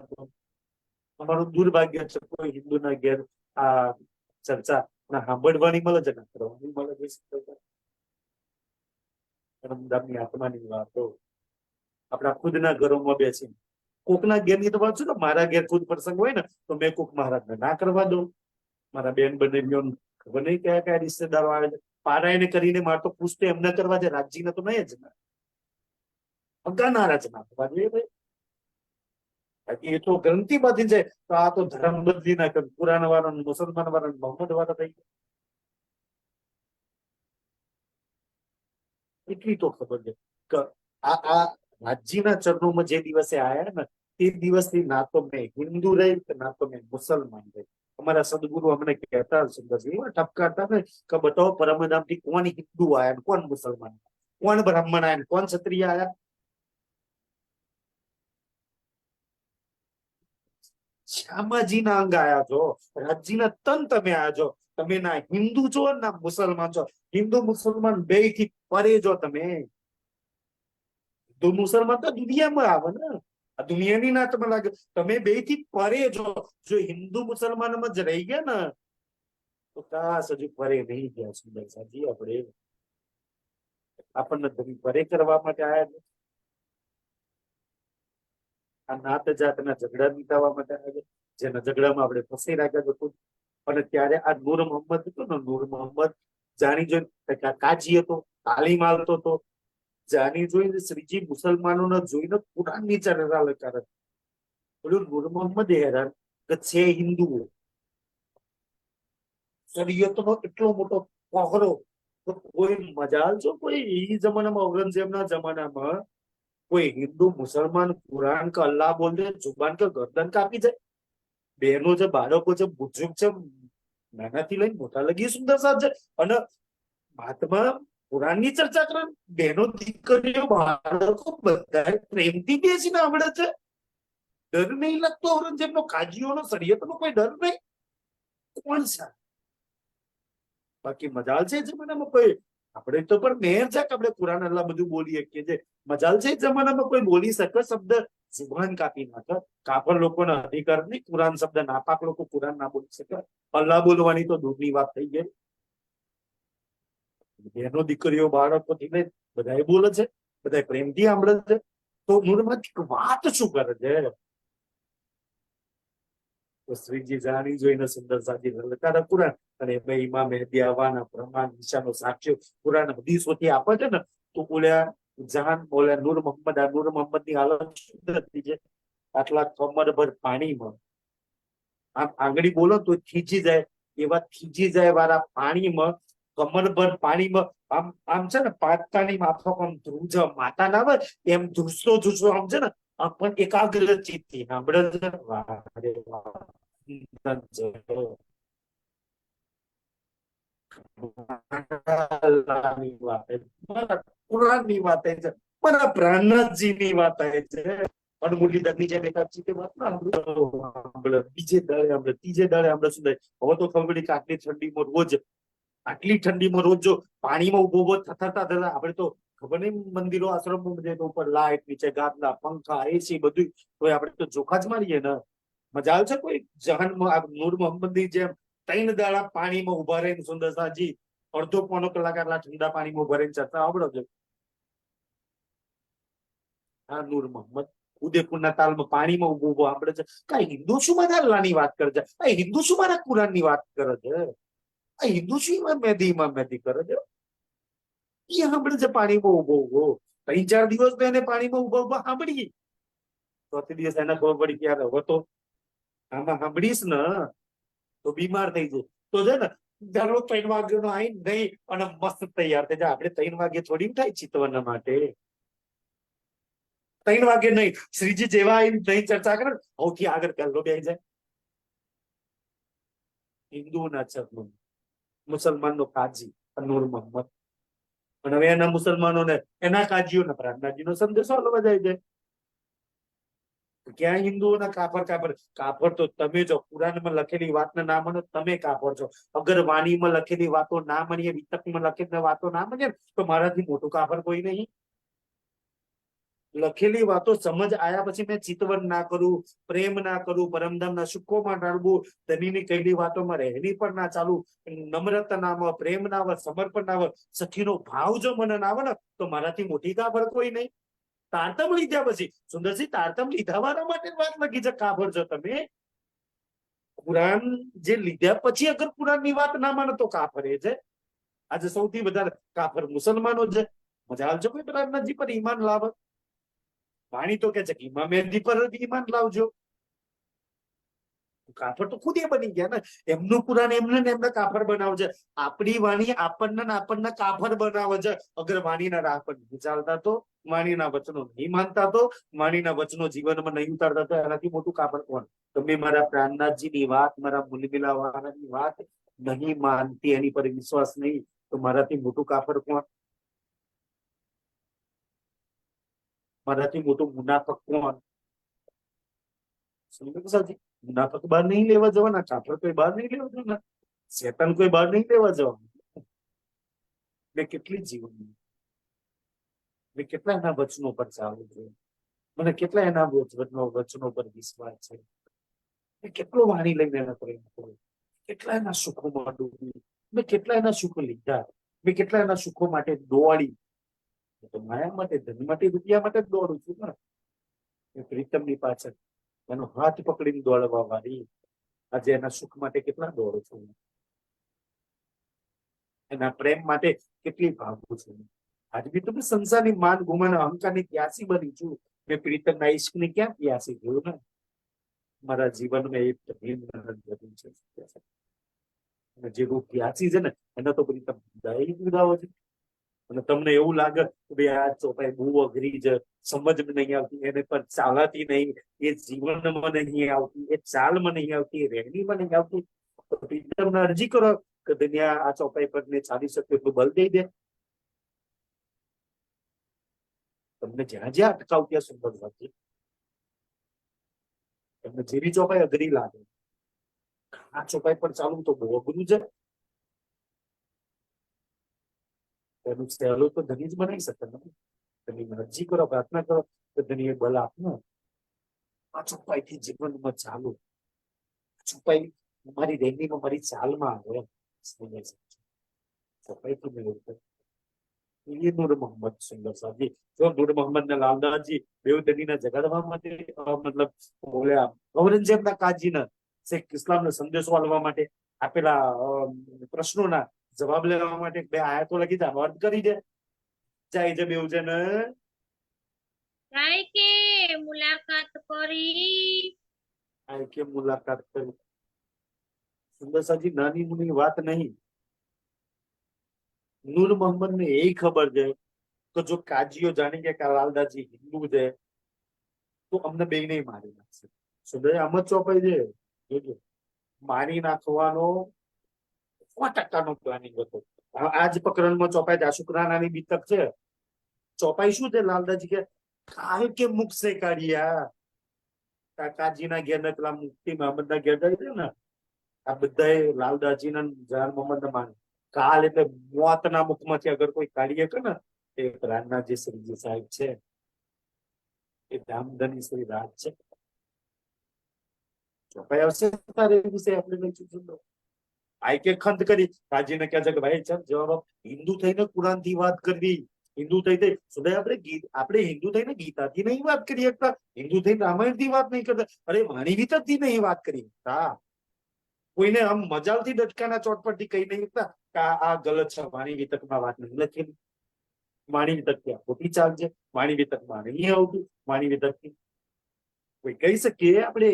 અમારું દુર્ભાગ્ય છે. કોઈ હિન્દુના ઘેર આ ચર્ચા ના સાંભળવાની મળે છે, ના કરવાની મળે છે. આત્માની વાતો આપણા ખુદના ઘરોમાં બેસીને કોકના ઘેરની તો વાત છું ને, મારા ઘેર ખુદ પ્રસંગ હોય ને તો મેં કોક મહારાજને ના કરવા દઉં. મારા બેન બનેવીઓ ખબર નહીં કયા કયા રિશ્તેદારો આવે છે, પારાયણ કરીને મારે તો પૂછતે એમને કરવા છે, રાજજીને તો નહીં જ ના અગા નારાજ ના થવા જોઈએ ભાઈ. બાકી એ તો ગ્રંથિ માંથી જાય તો આ તો ધર્મ બદલી નાખે, પુરાણ વાળા, મુસલમાન વાળા, મોહમ્મદ વાળા થઈ ગયા. એટલી તો ખબર છે કે આ રાજજીના ચરણોમાં જે દિવસે આયા ને તે દિવસથી ના તો મેં હિન્દુ રહી ના તો મેં મુસલમાન રહી. અમારા સદગુરુ અમને કહેતા સુંદરજી એવા ઠપકારતા ને કે બતાવો પરમધામ થી કોણ હિન્દુ આયા, કોણ મુસલમાન, કોણ બ્રાહ્મણ આયા, કોણ ક્ષત્રિય આયા. શ્યામાજીના અંગ આયા છો, રાજજીના તન તમે આયા છો. તમે ના હિન્દુ છો ના મુસલમાન છો. હિન્દુ મુસલમાન બે થી પરે જો તમે. તો મુસલમાન તો દુનિયામાં આવે ને, આ દુનિયાની ના તમે લાગે. તમે બે થી પરે જો હિન્દુ મુસલમાનમાં જ રહી ગયા ને તો કાશ હજુ પરે નહીં ગયા સુંદર સાજી. આપણે આપણને પરે કરવા માટે આયા. આ નાત જાતના ઝઘડા મિટાવવા માટે આવે, જેના ઝઘડામાં આપણે ફસાઈ રાખ્યા હતું. અને ત્યારે આ નૂર મોહમ્મદ હતો ને, નૂર મોહમ્મદ જાણી જોઈને કાજી હતો, તાલીમ આવતો હતો, જાણી જોઈને શ્રીજી મુસલમાનોને જોઈને કુરાન નીચે લખાર બોલ્યું. નૂર મોહમ્મદ હેરાન કે છે હિન્દુઓ, શરીયતનો એટલો મોટો પહોરો, તો કોઈ મજાલ છો કોઈ એ જમાનામાં, ઔરંગઝેબના જમાનામાં કોઈ હિન્દુ મુસલમાન કુરાન કે અલ્લાહ બોલતે જુબાન કે ગરદન કાપી જાય? બહેનો છે, બાળકો છે, બુજુર્ગ છે, નાનાથી લઈને મોટા લગી સુંદર સાથ છે. અને વાતમાં કુરાનની ચર્ચા કરે, બહેનો દીકરીઓ બાળકો બધા પ્રેમથી બેસીને આવડે છે. ડર નહીં લાગતો ઔરંગઝેબનો, કાજીઓનો, શરીયતનો કોઈ ડર નહીં? કોણ છે? બાકી મજાલ છે જમાનામાં કોઈ, આપણે તો પણ મેર છે કે આપણે કુરાન અલ્લાહ બધું બોલી શકીએ છીએ. મજાલ છે જમાનામાં કોઈ બોલી શકે શબ્દ જુબાન કાપી નાખે? કાફર લોકોનો અધિકાર નહીં કુરાન શબ્દ, નાપાક લોકો કુરાન ના બોલી શકે? અલ્લાહ બોલવાની તો દૂરની વાત થઈ ગઈ. બહેનો દીકરીઓ બાળકોથી લઈને બધા બોલે છે, બધા પ્રેમથી સાંભળે છે. તો મૂળમાં વાત શું કરે છે? તો શ્રીજી જાણી જોઈને સુંદર સાજી લલકારે કુરાન. અને એમાં ઇમામ મહેદી આવવાના પ્રમાણ નિશાનો સાક્ષ્યો કુરાન હદીસોથી આપે છે ને. તો બોલ્યા જહાન બોલ્યા નૂર મોહમ્મદ, આ નૂર મોહમ્મદ ની હાલત શું હતી છે? આટલા કમરભર પાણીમાં આમ આંગળી બોલો તો થીજી જાય, એવા થીજી જાય વાળા પાણીમાં, કમરભર પાણીમાં આમ આમ છે ને પાતાની માફક આમ ધ્રુજ માતા ના આવે એમ ધ્રુસતો ધ્રુસતો આમ છે ને આમ પણ એકાગ્ર ચિત્તથી સાંભળે છે. વાહ રે વાહ. કુરાનની વાત થાય છે, મારા પ્રાણનાથજીની વાત થાય છે. અનમૂલી દરની જેમ એકાદશી તે વાત ના સાંભળે, બીજે દાડે આપણે ત્રીજે દાડે આપણે શું થાય? હવે તો ખબર પડી કે આટલી ઠંડીમાં રોજ, આટલી ઠંડીમાં રોજ જો પાણીમાં ઉભો ઉભો થતા આપણે તો ખબર નહીં મંદિરો આશ્રમમાં ઉપર લાઈટ, નીચે ગાદલા, પંખા, એસી બધું, તો આપણે તો જોખા જ મારીએ ને. મજાલ છે કોઈ જહાન નૂર મોહમ્મદની જેમ 3 દાડા પાણીમાં ઉભા રહીને સુંદર સાજી અડધો પોણો કલાક આટલા ઠંડા પાણીમાં ઉભા રહીને ચર્ચા આવડો છે? હા નૂર મોહમ્મદ ઉદયપુરના તાલમાં પાણીમાં ઉભો ઉભો સાંભળે છે. કઈ હિન્દુ શું મારા અલ્લાહની વાત કરે છે? આ હિન્દુ શું મારા કુરાનની વાત કરે છે? આ હિન્દુ શું ઇમામ મહેદી કરે છે? એ સાંભળે છે પાણીમાં ઉભો ઉભો. 3-4 દિવસ તો એને પાણીમાં ઉભો ઉભો સાંભળી. ચોથી દિવસ એને ખબર પડી કે યાર હવે તો આમાં સાંભળીશ ને તો બીમાર થઈ જાય. તો છે ને દરરોજ 3 વાગ્યાનો આઈ નહીં અને મસ્ત તૈયાર થઈ જાય. આપણે 3 વાગે થોડી ઉઠાય ચિતવનના માટે. 3 વાગે નહીં, શ્રીજી જેવા નહીં ચર્ચા કરે સૌથી આગળ પહેલો બે જાય. હિન્દુના ચરણો, મુસલમાનનો કાજી નૂર મોહમ્મદ. અને હવે એના મુસલમાનોને એના કાજીઓના પ્રાર્થનાજીનો સંદેશો અલગ જાય છે. ક્યાં હિન્દુઓના કાફર તો તમે જો કુરાનમાં લખેલી વાતને ના માનો તમે કાફર છો. અગર વાણીમાં લખેલી વાતો ના માનીએ, વિતકમાં લખેલી વાતો ના માનીએ તો મારાથી મોટું કાફર કોઈ નહીં. લખેલી વાતો સમજ આયા પછી મેં ચિતવન ના કરું, પ્રેમ ના કરું, પરમધામના સુખોમાં ઢાળવું, ધનીની કહેલી વાતોમાં રહેલી પણ ના ચાલુ, નમ્રતા ના આવે, પ્રેમ ના આવે, સમર્પણ ના આવે, સખીનો ભાવ જો મને ના આવે ને તો મારાથી મોટી કાફર કોઈ નહીં. તારતમ લીધા પછી સુંદરસિંહ તારતમ લીધા વાળા માટે વાત લખી છે કાફર છો તમે. કુરાન જે લીધા પછી અગર કુરાનની વાત ના માનો તો કાફર એ છે. આજે સૌથી વધારે કાફર મુસલમાનો છે. મજા આવજો કોઈ પ્રાર્થનાજી પર ઈમાન લાવે. વાણી તો કે છે કે ઇમામ મહેદી પર ઈમાન લાવજો. કાફર તો ખુદ એ બની ગયા ને. એમનું કુરાન એમને ને એમને કાફર બનાવે છે. આપણી વાણી આપણને કાફર બનાવે છે. અગર વાણીના રાહ પર નહીં ચાલતા તો, વાણીના વચનો નહીં માનતા તો, વાણીના વચનો જીવનમાં નહીં ઉતારતા તો એનાથી મોટું કાફર કોણ? તમે મારા પ્રાણનાથજીની વાત, મારા મુલબિલા વાળાની વાત નહીં માનતી, એની પર વિશ્વાસ નહીં તો મારાથી મોટું કાફર કોણ? મારાથી મોટું મુનાફક કોણ? મુનાફક બહાર નહીં લેવા જવાના, કાફર કોઈ બહાર નહીં લેવા જવાના, શેતાન કોઈ બહાર નહીં લેવા જવાના. મેં કેટલી જીવન, મેં કેટલા એના વચનો પર ચાલવું જોઈએ, મને કેટલા એના વચનો પર વિશ્વાસ છે, મેં કેટલો વાણી લઈને એના પ્રેમ કર્યો, કેટલા એના સુખોમાં ડૂબી, મેં કેટલા એના સુખો લીધા, મેં કેટલા એના સુખો માટે દોડી. તો માયા માટે, ધન માટે, રૂપિયા માટે જ દોડું છું ને. એ પ્રીતમની પાછળ એનો હાથ પકડીને દોડવા વાળી આજે એના સુખ માટે કેટલા દોડું છું, એના પ્રેમ માટે કેટલી ભાગું છું. આજ બી તો મેં સંસારની માન ગુમાન અહંકારની પ્યાસી બની છું. મેં પ્રીતમના ઈશ્કની ક્યાં પ્યાસી થયું ને. મારા જીવનમાં એક પ્રેમ વધુ છે. અને જે રૂપ પ્યાસી છે ને એને તો પ્રીતમ દઈ ઉદાવો છે. અને તમને એવું લાગે કે ભાઈ આ ચોપાઈ બહુ અઘરી છે, સમજ નહીં આવતી, એને પર ચાલાતી નહીં, એ જીવનમાં નહીં આવતી, એ ચાલમાં નહીં આવતી, એ રહેણીમાં નહીં આવતી, તો પ્રીતમને અરજી કરો કે દુનિયા આ ચોપાઈ પર ને ચાલી શકે એટલું બલ દઈ દે. તમને જ્યાં જ્યાં અટકાવ ત્યાં સુંદર લાગે. તમને જેવી ચોપાઈ અઘરી લાગે આ ચોપાઈ પર ચાલવું તો બહુ અઘરું છે. એનું સહેલું તો ધણી જ બનાવી શકે ને. તમે અરજી કરો, પ્રાર્થના કરો તો ધણી એ બલ આપને. આ ચોપાઈથી જીવનમાં ચાલુ, ચોપાઈ મારી રેંગણીમાં મારી ચાલમાં આવે. ચોપાઈથી મેળવું એ નૂર મોહમ્મદ સુંદર સાહેબ. જો નૂર મોહમ્મદ ને લાલદાસજી બેઉ ધણીને જગાડવા માટે મતલબ બોલ્યા ઔરંગઝેબના કાજીને શેખ ઇસ્લામને સંદેશો આપવા માટે આપેલા પ્રશ્નોના જવાબ લેવા માટે બે આયતો લખી દે, અર્થ કરી દે. જાય છે બેઉ છે ને જાય કે મુલાકાત કરી. આ કે મુલાકાત કરી. સુંદર સાહેબ નાની મુની વાત નહીં. નૂર મોહમ્મદ ને એ ખબર છે તો જો કાજીઓ જાણી ગયા કે લાલદાસજી હિન્દુ છે તો અમને બે નહીં મારી નાખશે. સુંદર આમ જ ચોપાઈ છે, જોજો મારી નાખવાનો 100% પ્લાનિંગ હતો. આજ પ્રકરણમાં ચોપાઈ છે. શુક્રાનાની બીતક છે. ચોપાઈ શું છે? લાલદાસજી કે કાલ કે મુખ સે કાઢ્યા. કાકાજીના ઘેર ને પેલા મુક્તિ મહમદના ઘેર જાય છે ને આ બધા લાલદાસજીના જાન મોહમ્મદના માન કાલ એટલે મોતના મુખમાંથી અગર કોઈ કાઢીએ કે ને એ રામનાથજી શ્રીજી સાહેબ છે, એ ધામધની શ્રી રાજ છે. ચોપાઈ આવશે તારે એ વિશે આપણે નહીં ચૂકવું. આઈ કે ખંત કરી કાજીને કહે છે કે ભાઈ ચાલ જવાબ હિન્દુ થઈને કુરાન થી વાત કરવી, હિન્દુ થઈ સુધાય આપણે હિન્દુ થઈને ગીતાથી નહીં વાત કરી શકતા, હિન્દુ થઈને રામાયણ થી વાત નહીં કરતા, અરે વાણી વિતક થી નહીં વાત કરી શકતા. કોઈને આમ મજાલથી ડટકાના ચોટપટથી કહી નહીં શકતા કે આ ગલત છે, વાણી વિતકમાં વાત નહીં લખેલી. વાણી વિતક ત્યાં ખોટી ચાલ છે, વાણી વિતકમાં નહીં આવતું. વાણી વિતક થી કોઈ કહી શકીએ આપણે?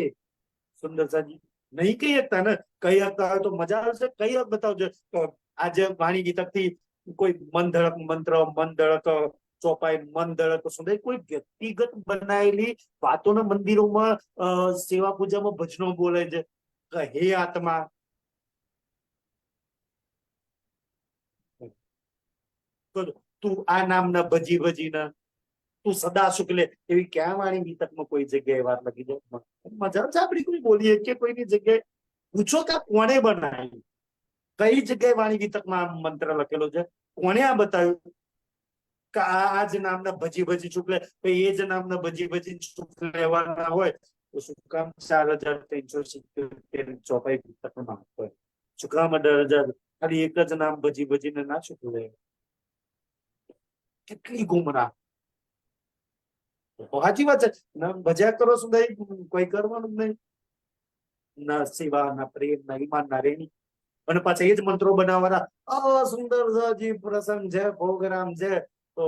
સુંદર સાજી નહીં કહી શકતા ને. કહી શકતા હોય તો મજા આવશે. કહી બતાવજો તો આજે વાણી વિતક થી કોઈ મન ધડક મંત્ર, મન ધડક ચોપાઈ, મન ધડક સુંદર કોઈ વ્યક્તિગત બનાયેલી વાતોના મંદિરોમાં સેવા પૂજામાં ભજનો બોલે છે. હે આત્મા, તું આ નામના ભજી ભજીના તું સદા શુક્લે એવી ક્યાં વાણી વિતકમાં કોઈ જગ્યાએ વાત લખી જાય? મજા છે આપડી કોઈ બોલીએ કે કોઈની જગ્યાએ પૂછો કે કોને બનાવી, કઈ જગ્યાએ વાણી વિતકમાં મંત્ર લખેલો છે, કોને આ બતાવ્યું કે આ જ નામના ભજી ભજી શુક્લે એ જ નામના ભજી ભજી શુક્લ લેવાના હોય તો શું કામ 4370 ચોપાઈ વિતકનું નામ હોય? શું કામ 18,000 ખાલી એક જ નામ ભજી ભજીને ના શુક્લ? કેટલી ગુમરાહ. સાચી વાત છે. ભજ્યા કરો સુધાઈ કોઈ કરવાનું જ નહીં. ના સેવા, ના પ્રેમ, ના ઈમાન, ના રેણી. અને પાછા એ જ મંત્રો બનાવવાના. સુંદરજી પ્રસંગ છે, પ્રોગ્રામ છે તો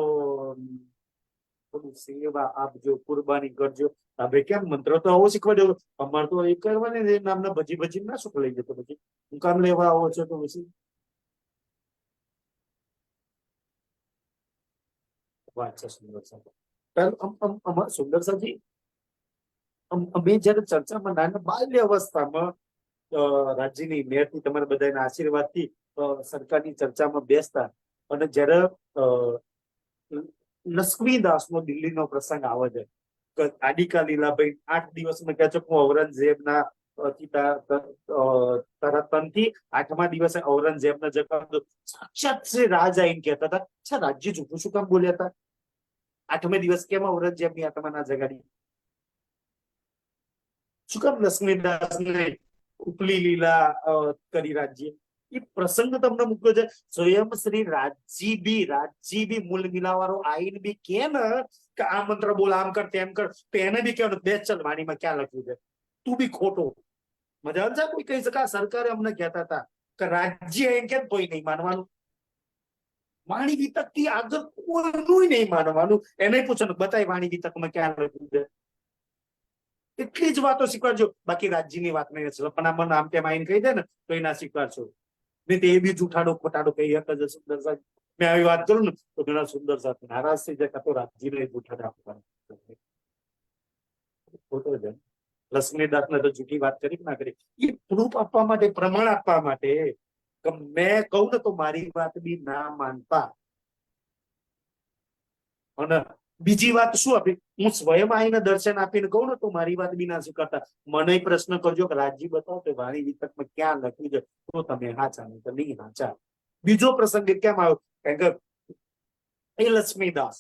થોડું સેવા આપજો, કુરબાની કરજો. હવે કેમ મંત્ર તો આવો શીખવા દેવો? અમારે તો એ કરવાની નામના ભજી ભજી ના શું લઈ જતો પછી હું કામ લેવા આવો છો તો પછી વાત છે. સુંદર સાહેબ સુંદર સાહેબજી અમે જયારે ચર્ચામાં નાના બાલ્ય અવસ્થામાં રાજ્યની મેયરથી તમારા બધાના આશીર્વાદથી સરકારની ચર્ચામાં બેસતા અને જયારે લક્ષ્મીદાસનો દિલ્હીનો પ્રસંગ આવે છે કે આડિકા લીલાભાઈ 8 દિવસમાં કહે છે હું ઔરંગઝેબના તારા તનથી 8મા દિવસે ઔરંગઝેબને જગાડો. સાક્ષાત શ્રી રાજ આઈને કહેતા હતા, અચ્છા રાજ્ય જૂઠું શું કામ બોલ્યા હતા? 8મે દિવસ કેમ ઔરંગઝેબની આત્મા ના જગાડી? શું કામ લક્ષ્મીદાસને ઉપલી લીલા કરી રાજ્ય? એ પ્રસંગ તમને મૂક્યો છે. સ્વયં શ્રી રાજજી બી મૂળ મિલાવાળો આઈને બી કે ને કે આ મંત્ર બોલ, આમ કર તેમ કર, તો એને બી કહેવાનું બે ચલ વાણીમાં ક્યાં લખ્યું છે, તું બી ખોટો. મજા આવે છે? કોઈ કહી શકે સરકારે અમને કહેતા હતા કે રાજ્ય એમ કેમ કોઈ નહીં માનવાનું, વાણી વિતક થી આગળ કોઈનું નહીં માનવાનું. એને પૂછવાનું બતાય વાણી વિતકમાં ક્યાં લખ્યું છે. એટલી જ વાતો શીખવાડજો, બાકી રાજ્યની વાત નહીં. સપનામાં આમ તેમ આઈને કહી દે ને તો એ ના શીખવાડશો. નહીં તો એ બી જૂઠાડો ખોટાડો કહી શકે છે. સુંદર સાહેબ મેં આવી વાત કરું ને તો ઘણા સુંદર સાહેબ નારાજ થઈ જાય, તો રાજ્યને જૂઠાડા ખોટો છે. લક્ષ્મીદાસ ને તો જૂઠી વાત કરી ના કરી. એ પ્રૂફ આપવા માટે, પ્રમાણ આપવા માટે કે મેં કહું ને તો મારી વાત બી ના માનતા. અને બીજી વાત શું આપી, હું સ્વયં આવીને દર્શન આપીને કહું ને તો મારી વાત બી ના સ્વીકારતા. મને પ્રશ્ન કરજો કે રાજજી બતાવો તો વાણી વિતકમાં ક્યાં લખ્યું છે, તો તમે હાચા, નહીં તો નહીં હાચા. બીજો પ્રસંગ કેમ આવ્યો, કારણ કે એ લક્ષ્મીદાસ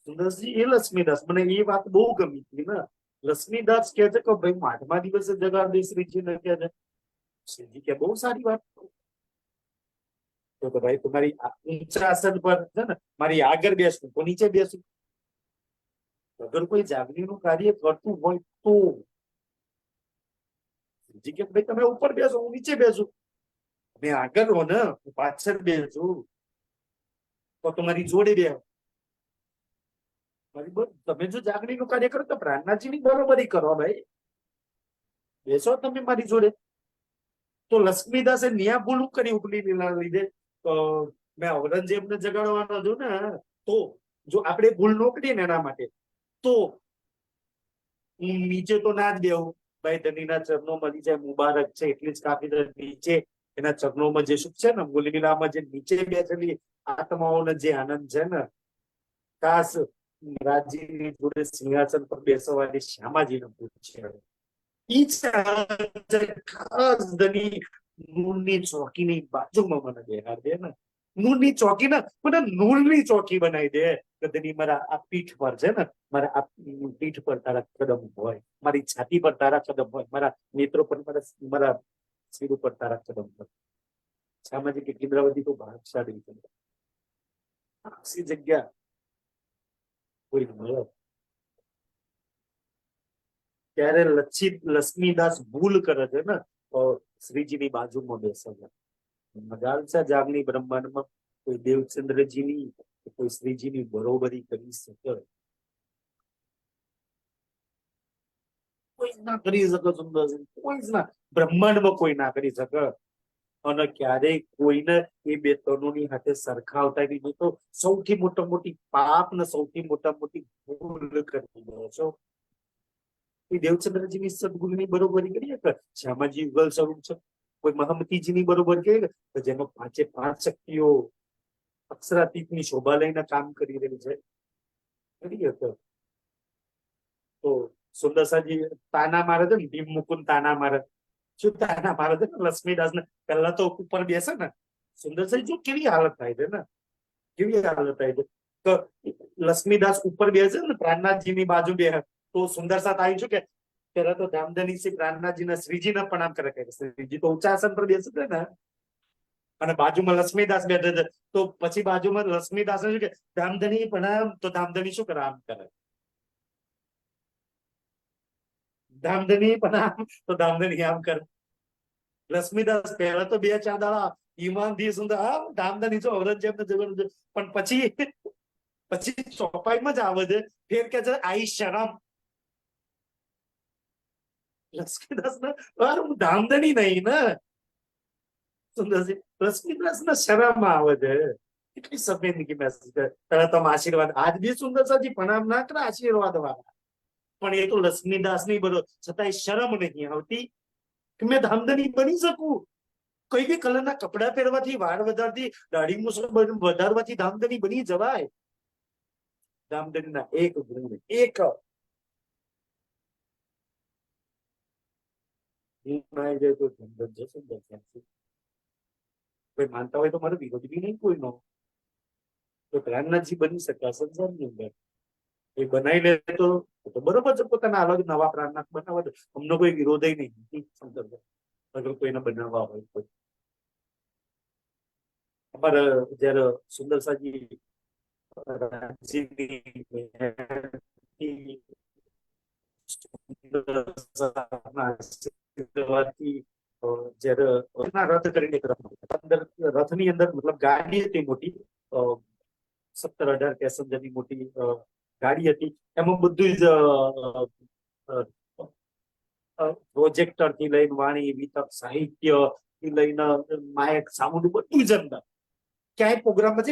સુંદરજી, એ લક્ષ્મીદાસ મને એ વાત બહુ ગમી હતી ને. લક્ષ્મીદાસ કહે છે કે ભાઈ 8મા દિવસે જગાડે શ્રીજી ને કહે છે. શ્રીજી કે બહુ સારી વાત. તો ભાઈ તમારી ઊંચા આસન પર છે ને, મારી આગળ બેસવું તો નીચે બેસવું. અગર કોઈ જાગણીનું કાર્ય કરતું હોય તો શ્રીજી કે ભાઈ તમે ઉપર બેસો, હું નીચે બેસું. મેં આગળ હો ને, હું પાછળ બેસું તો તમારી જોડે બે. તમે જો જાગણીનું કાર્ય કરો તો પ્રાણનાથજીની બરોબરી કરો ભાઈ, બેસો તમે મારી જોડે. તો લક્ષ્મીદાસે ન્યા ભૂલ કરી ઉપલી લીલા લીધે. મેં ઔરંગઝેબને જગાડવાનો છું ને, તો જો આપણે ભૂલ ન કરીએ ને એના માટે, તો હું નીચે તો ના જ બેહું. ભાઈ ધનીના ચરણો મળી જાય, મુબારક છે એટલી જ કાપી દે નીચે. એના ચરણોમાં જે સુખ છે ને, મૂલમીલામાં જે નીચે બેઠેલી આત્માઓને જે આનંદ છે ને, કાશ રાજ્યની જોડે સિંહાસન પર બેસવાની શ્યામાજીને પૂછે. ઈ ખાસ ધની નૂરની ચોકીની બાજુમાં મને બેહાર દે ને. નૂરની ચોકી ને મને નૂરની ચોકી બનાવી દે. કદની મારા આ પીઠ પર છે ને, મારા આ પીઠ પર તારા કદમ હોય, મારી છાતી પર તારા કદમ હોય, મારા નેત્રો પર, મારા શિર ઉપર તારા કદમ હોય. સામાજિક ઇન્દ્રાવતી તો ભાગશાળી છે. આખી જગ્યા કોઈ મળે ત્યારે લક્ષ્મીદાસ ભૂલ કરે છે ને, તો શ્રીજીની બાજુમાં બેસે છે. મજાલ છે જાગની બ્રહ્માંડમાં કોઈ દેવચંદ્રજીની કોઈ શ્રીજીની બરોબરી કરી શકે? કોઈ ના કરી શકે. સુંદરસિંહ કોઈ જ ના, બ્રહ્માંડમાં કોઈ ના કરી શકે. અને ક્યારેય કોઈને એ બે તનોની હાથે સરખાવતા નહીં. તો સૌથી મોટી પાપ ને સૌથી મોટી ભૂલ કરી દો છો. દેવચંદ્રજીની સદગુરુની બરોબરી કરીએ કે શ્યામાજી યુગલ સ્વરૂપ છે. કોઈ મહમતીજીની બરોબર કરીએ કે જેમાં 5 શક્તિઓ અક્ષરાતીતની શોભા લઈને કામ કરી રહી છે. કરીએ તો સુંદરસાજી તાના મારે છે ને, ભીમ મુકુંદ તાના મારે. શું તાના મારે છે ને લક્ષ્મીદાસ ને? પહેલા તો ઉપર બેસે ને સુંદરસાજી, જો કેવી હાલત થાય છે ને, કેવી હાલત થાય છે. તો લક્ષ્મીદાસ ઉપર બેસે ને, પ્રાણનાથજીની બાજુ બે, તો સુંદર સાથ આવી છું કે પેલા તો ધામધની શ્રી પ્રાણનાથજીના શ્રીજીને પ્રણામ કરે. શ્રીજી તો ઊંચા આસન પર બેસે છે ને, અને બાજુમાં લક્ષ્મીદાસ બેઠે છે. તો પછી બાજુમાં લક્ષ્મીદાસ શું કે ધામધની પ્રણામ, તો ધામધની શું કરે? આમ કરે. ધામધની પ્રણામ, તો ધામધની આમ કરે. લક્ષ્મીદાસ પહેલા તો 2-4 દાડા ઈમાનથી સુંદર આમ ધામધની જો ઔરંગઝેબને જવાનું છે, પણ પછી ચોપાઈમાં જ આવે છે. ફેર કે છે આઈ શરમ. લક્ષ્મીદાસ ને હું ધામધની નહીં ને સુંદરજી, લક્ષ્મીદાસ ને શરમ આવે છે. એટલી સફેદગી મેસેજ કરે. પેલા તમે આશીર્વાદ, આજ બી સુંદરસાજી પ્રણામ ના કરે આશીર્વાદ વાળા, પણ એ તો લક્ષ્મીદાસ નહીં બરોબર, છતાંય શરમ નહીં આવતી કે મેં ધામધની બની શકું. કઈ બી કલરના કપડા પહેરવાથી, વાળ વધારથી, દાઢી મૂછ વધારવાથી ધામધની બની જવાય? ધામધનીના એક ગુણ, એક જાય તો ધંધન જશે. કોઈ માનતા હોય તો મારો વિરોધ બી નહીં કોઈનો. તો પ્રાણનાથજી બની શકે આ સંસારની અંદર. એ બનાવી લે તો બરોબર છે. પોતાના અલગ નવા પ્રાણનાથ બનાવવા દે, અમને કોઈ વિરોધ નહીં. અગર કોઈને બનાવવા હોય કોઈ અમારા જયારે સુંદરસાજી રાજ્યની મહેરથી આશીર્વાદથી, જયારે રથ કરીને એક રથની અંદર મતલબ ગાડી હતી મોટી, 17-18 પેસેન્જરની મોટી ગાડી હતી. એમાં બધું જ પ્રોજેક્ટર થી લઈને વાણી વિતક સાહિત્ય થી લઈને માયક સાઉન્ડ બધું જ અંદર. ક્યાંય પ્રોગ્રામમાં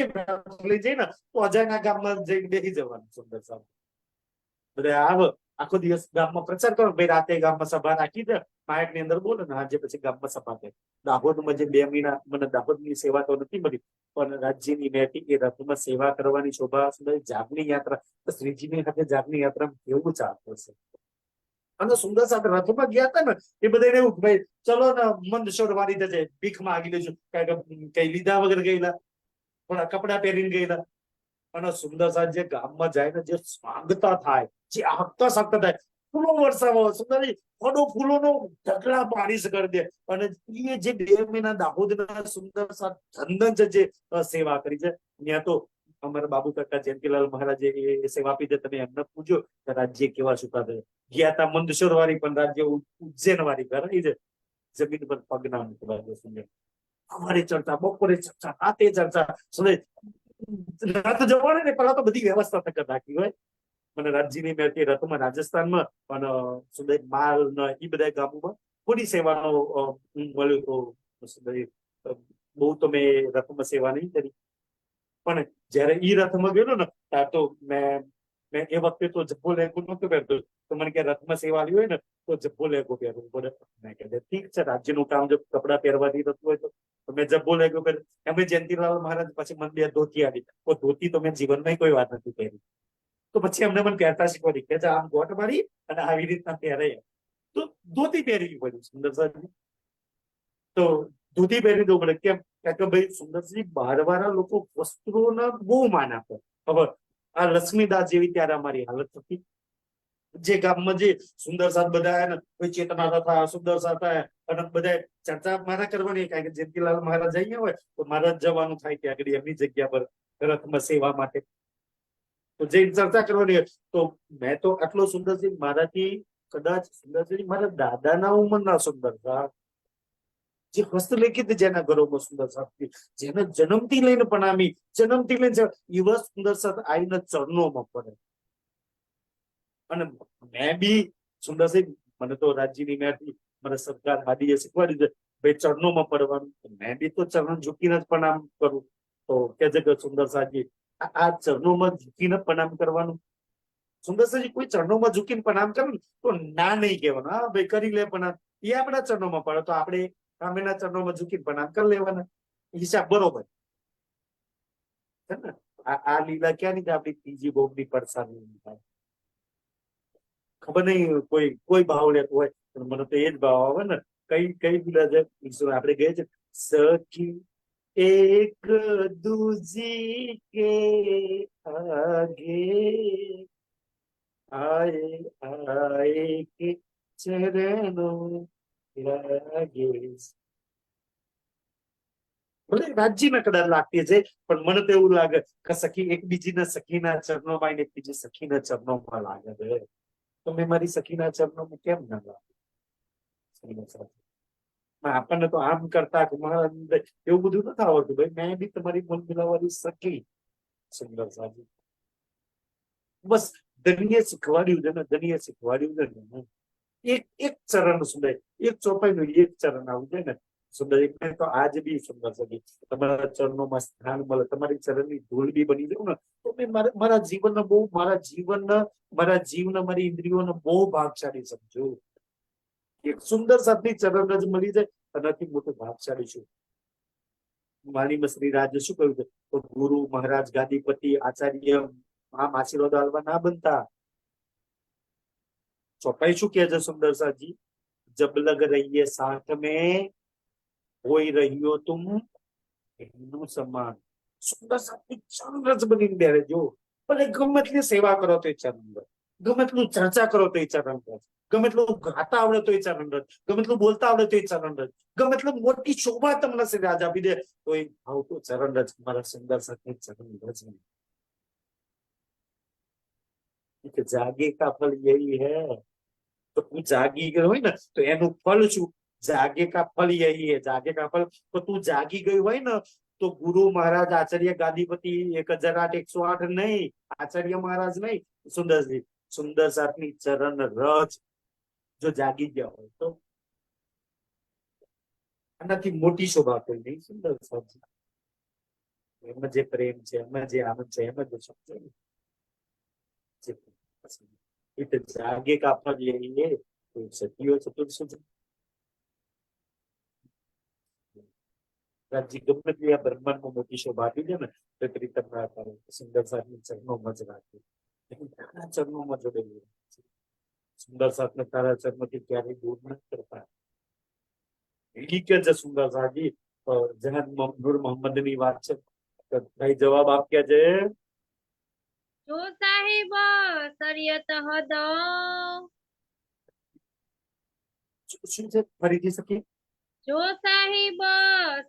લઈ જઈએ ને તો અજાણ્યા ગામમાં જઈને બેસી જવાનું. સુંદર સાહેબ બધા આવો, આખો દિવસ ગામમાં પ્રચાર કરો, ભાઈ રાતે ગામમાં સભા રાખી દે, માયક ની અંદર બોલે ને આજે પછી ગામમાં સભા થાય. દાહોદમાં જે 2 મહિના મને દાહોદની સેવા તો નથી મળી, પણ રાજ્યની મેટી એ રથમાં સેવા કરવાની શોભા સુંદર. જાગની યાત્રા, શ્રીજીની સાથે જાગની યાત્રા કેવું ચાલતું હશે. અને સુંદર સાથે રથમાં ગયા હતા ને એ બધા એવું ભાઈ ચલો ને મંદ છોડ વાળી જશે, ભીખ માંગી લેજો, કઈ લીધા વગર ગયેલા, થોડા કપડા પહેરીને ગયેલા. અને સુંદર સાહેબ જે ગામમાં જાય ને જે સ્વાગતા થાય, જે હકતા સકતા થાય, ફૂલો વરસાવો સુંદર, ફળો ફૂલોનો ઢગલા પાણી કરી દે. અને એ જે 2 મહિના દાહોદના સુંદર સાહેબ ધનધન જે સેવા કરી છે, ત્યાં તો અમારા બાબુ કાકા જયંતિલાલ મહારાજે એ સેવા આપી છે. તમે એમને પૂછો કે રાજ્ય કેવા સુકા થયા. ગયા તા મંદસોર વાળી, પણ રાજ્ય ઉજ્જૈન વાળી કરાઈ છે. જમીન પર પગ ના મૂકવા દે. સુંદર સવારે ચર્ચા, બપોરે ચર્ચા, રાતે ચર્ચા. સુંદર રથ જવાને ને પેલા તો બધી વ્યવસ્થા તક રાખી હોય. મને રાજ્યની મેળથી રથમાં રાજસ્થાનમાં પણ સુંદર માલ ને એ બધા ગામોમાં થોડી સેવાનો મળ્યો તો સુંદર બહુ તો મેં રથમાં સેવા નહીં કરી. પણ જયારે ઈ રથમાં ગયેલો ને ત્યારે તો મેં એ વખતે તો જબ્બો લેગો નતો પહેરતો. તો મને કે રથમાં સેવા આવી હોય ને તો જબ્બો લેગો પહેરવું પડે. મેં કહે ઠીક છે, રાજ્યનું કામ જો કપડા પહેરવાથી થતું હોય તો મેં જબ્બો લેગો પહેર. એમ જયંતિલાલ મહારાજ પછી મને 2 ધોતી આવી. તો ધોતી તો મેં જીવનમાં કોઈ વાત નથી પહેરી. તો પછી એમને મને પહેરતા શીખવાડી કે આમ ગોટ મારી અને આવી રીતના પહેરાય. તો ધોતી પહેરવી પડી સુંદર સાહેબ. તો ધોતી પહેરી દઉં પડે. કેમ કે ભાઈ સુંદરસિંહ બહારવાળા લોકો વસ્ત્રોના બહુ માન આપે. હવે આ લક્ષ્મીદાસ જેવી ત્યારે અમારી હાલત હતી. જે ગામમાં જે સુંદર સાથ બધા ને કોઈ ચેતના હતા, સુંદર સાથ અને બધા ચર્ચા મારા કરવાની. કારણ કે જયંતિલાલ મહારાજ અહીંયા હોય તો મારે જવાનું થાય ત્યાં આગળ એમની જગ્યા પર રથમાં સેવા માટે. તો જે ચર્ચા કરવાની તો મેં તો આટલો સુંદરસિંહ મારાથી કદાચ સુંદરસિંહ મારા દાદાના ઉંમરના સુંદર સાથ, જે હસ્તલેખિત જેના ઘરોમાં સુંદર સાથ, જેને જન્મથી લઈને પ્રણામી, જન્મથી લઈને એવા સુંદર સાથ આવીને ચરણોમાં પડે. અને મેં બી સુંદરસિંહ, મને તો રાજ્યની મેરથી મને સરકાર હાદીએ શીખવાડી છે ભાઈ ચરણોમાં પડવાનું. મેં બી તો ચરણ ઝૂકીને જ પ્રણામ કરું. તો કે છે કે સુંદર સાહેબજી આ ચરણોમાં ઝૂકીને પ્રણામ કરવાનું. સુંદર સાહેબજી કોઈ ચરણોમાં ઝૂકીને પ્રણામ કરે ને તો ના નહીં કહેવાનું, હા ભાઈ કરી લે પ્રણામ. એ આપણા ચરણોમાં પડે તો આપણે સામેના ચરણોમાં ઝૂકીને પ્રણામ કરી લેવાના. હિસાબ બરોબર છે ને. આ લીલા ક્યાં ની આપણી ત્રીજી બોબની પડસાની થાય. ખબર નહીં કોઈ ભાવ લેતું હોય પણ મને તો એ જ ભાવ આવે ને. કઈ લીલા છે આપણે ગયે છે, સખી એક દૂજી કે આગે આए आए के चरणों लागे. ભલે રાજ્યના કદાચ લાગતી છે પણ મને તો એવું લાગે કે સખી એકબીજીના સખીના ચરણોમાં ને એકબીજી સખીના ચરણોમાં લાગે છે. તો મેં મારી સખીના ચરણોમાં કેમ ના લાગે. આપણને તો આમ કરતા એવું બધું નથી આવડતું. ભાઈ મેં બી તમારી મન મિલાવવાની સખી. સુંદર સાહેબ બસ ધનીએ શીખવાડ્યું છે ને, ધનીએ શીખવાડ્યું છે ને. એક ચરણ સુંદર, એક ચોપાઈનું એક ચરણ આવું છે ને સુંદર. એક તો આજ બી સુંદર છે. તમારા ચરણોમાં સ્થાન મળે, તમારી ચરણની ધૂળ બી બની જાઉં ને તો મેં મારા જીવનનો બહુ, મારા જીવના મારી ઇન્દ્રિયોનો બહુ ભાગશાળી સમજો. એક સુંદર સાથની ચરણ જ મળી જાય એનાથી મોટું ભાગશાળી છું. વાણીમાં શ્રી રાજે શું કહ્યું છે, તો ગુરુ મહારાજ ગાદીપતિ આચાર્ય આમ આશીર્વાદ આલવા ના બનતા. ચોપાઈ શું કહે છે સુંદર સાજી, જબ લગ રહીએ સાથ में હોય રહ્યો તુમ એમનું સમાન. સુંદર સાથી ચરણ જ બનીને બેરે જો. ભલે ગમે એટલી સેવા કરો તો એ ચરણ, ગમે એટલું ચર્ચા કરો તો એ ચરણ. ગમે એટલું ગાતા આવડે તો એ ચરણ રજ, ગમે એટલું બોલતા આવડે તો એ ચરણ રજ, ગમે એટલું મોટી શોભા તમને રાજ આપી દે તો એ આવતું ચરણ રજ મારા સુંદર સાથે ચરણ રજ નહીં. જાગે કા ફલ યહી હૈ, તો તું જાગી ગયો હોય ને તો એનું ફળ શું? જાગે કા ફલ યહી હૈ. જાગે કા ફલ, તો તું જાગી ગયું હોય ને તો ગુરુ મહારાજ આચાર્ય ગાદીપતિ 1008 નહીં, આચાર્ય મહારાજ નહીં, સુંદરજી સુંદર સાથની ચરણ રજ જો જાગી ગયા હોય તો આનાથી મોટી શોભા કોઈ નહીં. સુંદર સાથ એમાં જે પ્રેમ છે, એમાં જે આનંદ છે, એમાં જે સુખ છે, એટલે જાગે કા ફળ યહી હૈ. તો સતીઓ ચતુર્સુજ રાજજી ગમે તે આ બ્રહ્માંડમાં મોટી શોભા આપી દે ને તો પ્રીતમ રાખે સુંદર સાથની ચરણોમાં જ રાખે, તારા ચરણોમાં જોડેલું છે. સુંદર સાથને તારા ચરણોથી ક્યારેય દૂર નથી કરતા. એની કે છે સુંદર સાથી જહાન નૂર મોહમ્મદ ની વાત છે. ભાઈ જવાબ આપ્યા છે. જો સાહેબ શરિયત હદ, શું છે ફરીથી શકીએ? જો સાહેબ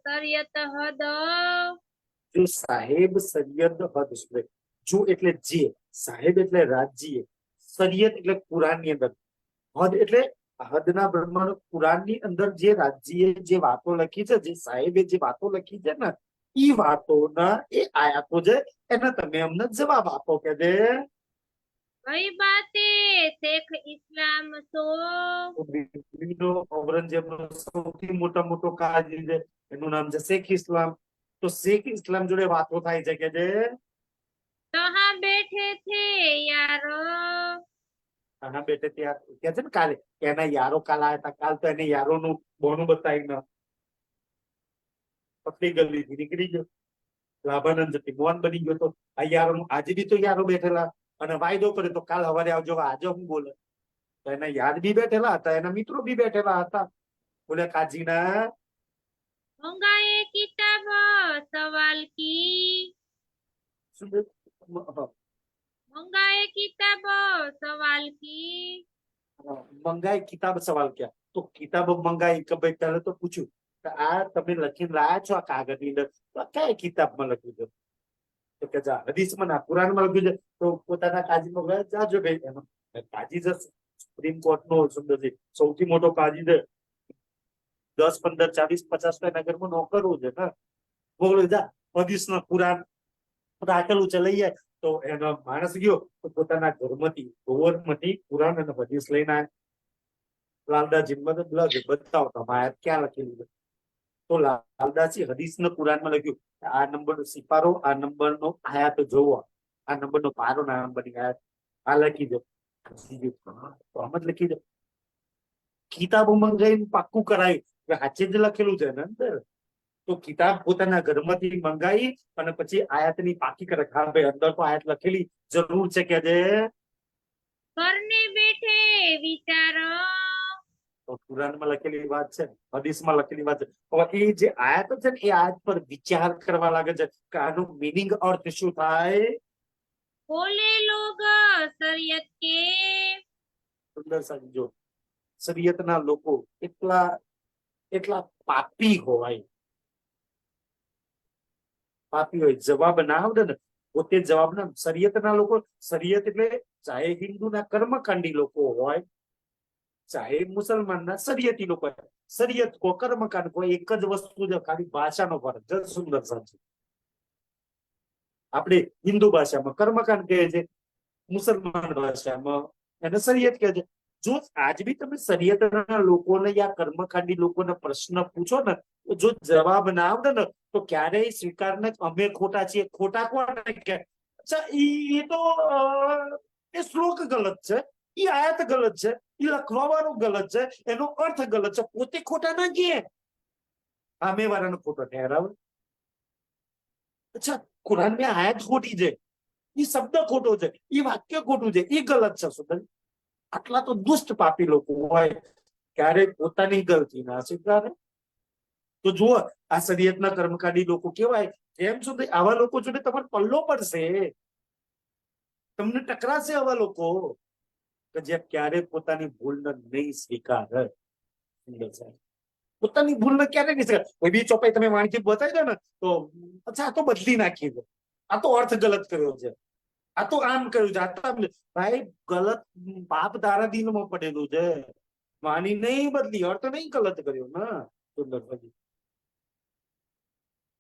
શરિયત હદ, જો સાહેબ સરિયદ હદ સુધી, જો એટલે જે, સાહેબ એટલે રાજ્ય, સરિયત એટલે કુરાન ની અંદર, હદ એટલે હદના બ્રહ્માંડ કુરાન ની અંદર જે રાજ્ય જે વાતો લખી છે, જે સાહેબે જે વાતો લખી છે ને ઈ વાતોના એ આયાતો છે, એના તમે અમને જવાબ આપો કે દે. કઈ બાતે શેખ ઇસ્લામ સો, ઔરંગઝેબનો સૌથી મોટો કાજી છે, એનું નામ છે શેખ ઇસ્લામ. તો શેખ ઇસ્લામ જોડે વાતો થાય છે કે જે તહાં બેઠે થે યારો, આના બેટે ત્યાં કે છે ને કાલે એના યારો કાલ આવ્યા હતા, કાલ તો એને યારો નું બોનું બતાવીને પકડી ગલી નીકળી ગયો. લાભાનંદ મોહન બની ગયો. તો આ યારો નું આજે બી તો યારો બેઠેલા અને વાયદો કરે તો કાલ સવારે આવજો, આજે હું બોલે તો એના યાદ બી બેઠેલા હતા, એના મિત્રો બી બેઠેલા હતા. બોલે કાજીના મંગાએ કિતાબ સવાલ કી, મંગાએ કિતાબ સવાલ કી, મંગાઈ કિતાબ સવાલ ક્યાં? તો કિતાબ મંગાઈ કે ભાઈ પહેલે તો પૂછ્યું કે આ તમે લખીને લાયા છો આ કાગળની અંદર, તો આ કયા કિતાબમાં લખ્યું છે? તો કે જા હદીસમાં ના કુરાનમાં લખ્યું છે. તો પોતાના કાજીમાં ગયા જાજો ભાઈ, એનો કાજી છે સુપ્રીમ કોર્ટ નો સુંદરજી સૌથી મોટો કાજી છે. 10, 15, 40, 50 એના ઘરમાં નોકરો છે ને. બોલો જા હદીસના કુરાન રાખેલું છે લઈ જાય. તો એનો માણસ ગયો તો પોતાના ઘરમાંથી ગોવરમાંથી કુરાન અને હદીસ લઈને આવ્યા. લાલદાસજી બતાવતા આયાત ક્યાં લખેલું છે? તો લાલદાસજી હદીસ ને કુરાનમાં લખ્યું આ નંબરનો સિપારો, આ નંબરનો આયાત જોવો, આ નંબરનો પારો, આ નંબરની આયાત આ લખી દો. તો આમ જ લખી દો. કિતાબો મંગાવીને પાક્કું કરાયું કે સાચે જ લખેલું છે ને અંદર. તો કિતાબ પોતાના ઘરમાંથી મંગાવી અને પછી આયાતની પાકી કરે. હા ભાઈ અંદર તો આયાત લખેલી જરૂર છે કે જે કરને બેઠે વિચારો, તો કુરાનમાં લખેલી વાત છે, હદીસમાં લખેલી વાત છે. હવે એ જે આયાતો છે ને એ આયાત પર વિચાર કરવા લાગે છે કે આનું મિનિંગ અર્થ શું થાય. બોલે લોગ શરિયત કે, સુંદર સમજો શરીયતના લોકો એટલા પાપી હોય, જવાબ ના આવડે ને પોતે જવાબ ના. શરીયતના લોકો, શરીયત એટલે ચાહે હિન્દુના કર્મકાંડી લોકો હોય, ચાહે મુસલમાનના શરીયતી લોકો હોય. શરીયત કો કર્મકાંડ કો એક જ વસ્તુ છે, ખાલી ભાષાનો ફરક છે. સુંદર સાચું. આપણે હિન્દુ ભાષામાં કર્મકાંડ કહે છે, મુસલમાન ભાષામાં એને શરીયત કહે છે. જો આજ બી તમે શરીયતના લોકોને યા કર્મકાંડી લોકોને પ્રશ્ન પૂછો ને તો જો જવાબ ના આવડે ને તો ક્યારેય સ્વીકાર ને અમે ખોટા છીએ. ખોટા કોણ કે અચ્છા એ તો એ શ્લોક ગલત છે, એ આયત ગલત છે, એ લખવા વાળું ગલત છે, એનો અર્થ ગલત છે. પોતે ખોટા ના કહે, સામે વાળાને ખોટો ઠેરાવે. અચ્છા કુરાન में आयत खोटी છે, એ શબ્દ ખોટો છે, એ વાક્ય ખોટું છે, એ ગલત છે. સુંદર આટલા તો દુષ્ટ પાપી લોકો હોય, ક્યારે પોતાની ગલતી ના સ્વીકારે. તો જુઓ આ શરીયતના કર્મકાંડી લોકો કેવાય. કેમ સુધી આવા લોકો જોડે તમારે પલ્લો પડશે, તમને ટકરાશે આવા લોકો. કે જે ક્યારે પોતાની ભૂલને નહીં સ્વીકારે. સુંદર સાહેબ પોતાની ભૂલને ક્યારે નહીં સ્વીકારે. કોઈ બી ચોપાઈ તમે વાણીથી બતાવી દો ને તો અચ્છા આ તો બદલી નાખી દો, આ તો અર્થ ગલત કર્યો છે, આ તો આમ કર્યું છે, આ તો આમ. ભાઈ ગલત પાપ તારા દિલમાં પડેલું છે, વાણી નહીં બદલી, અર્થ નહીં ગલત કર્યો ને. સુંદરભાઈ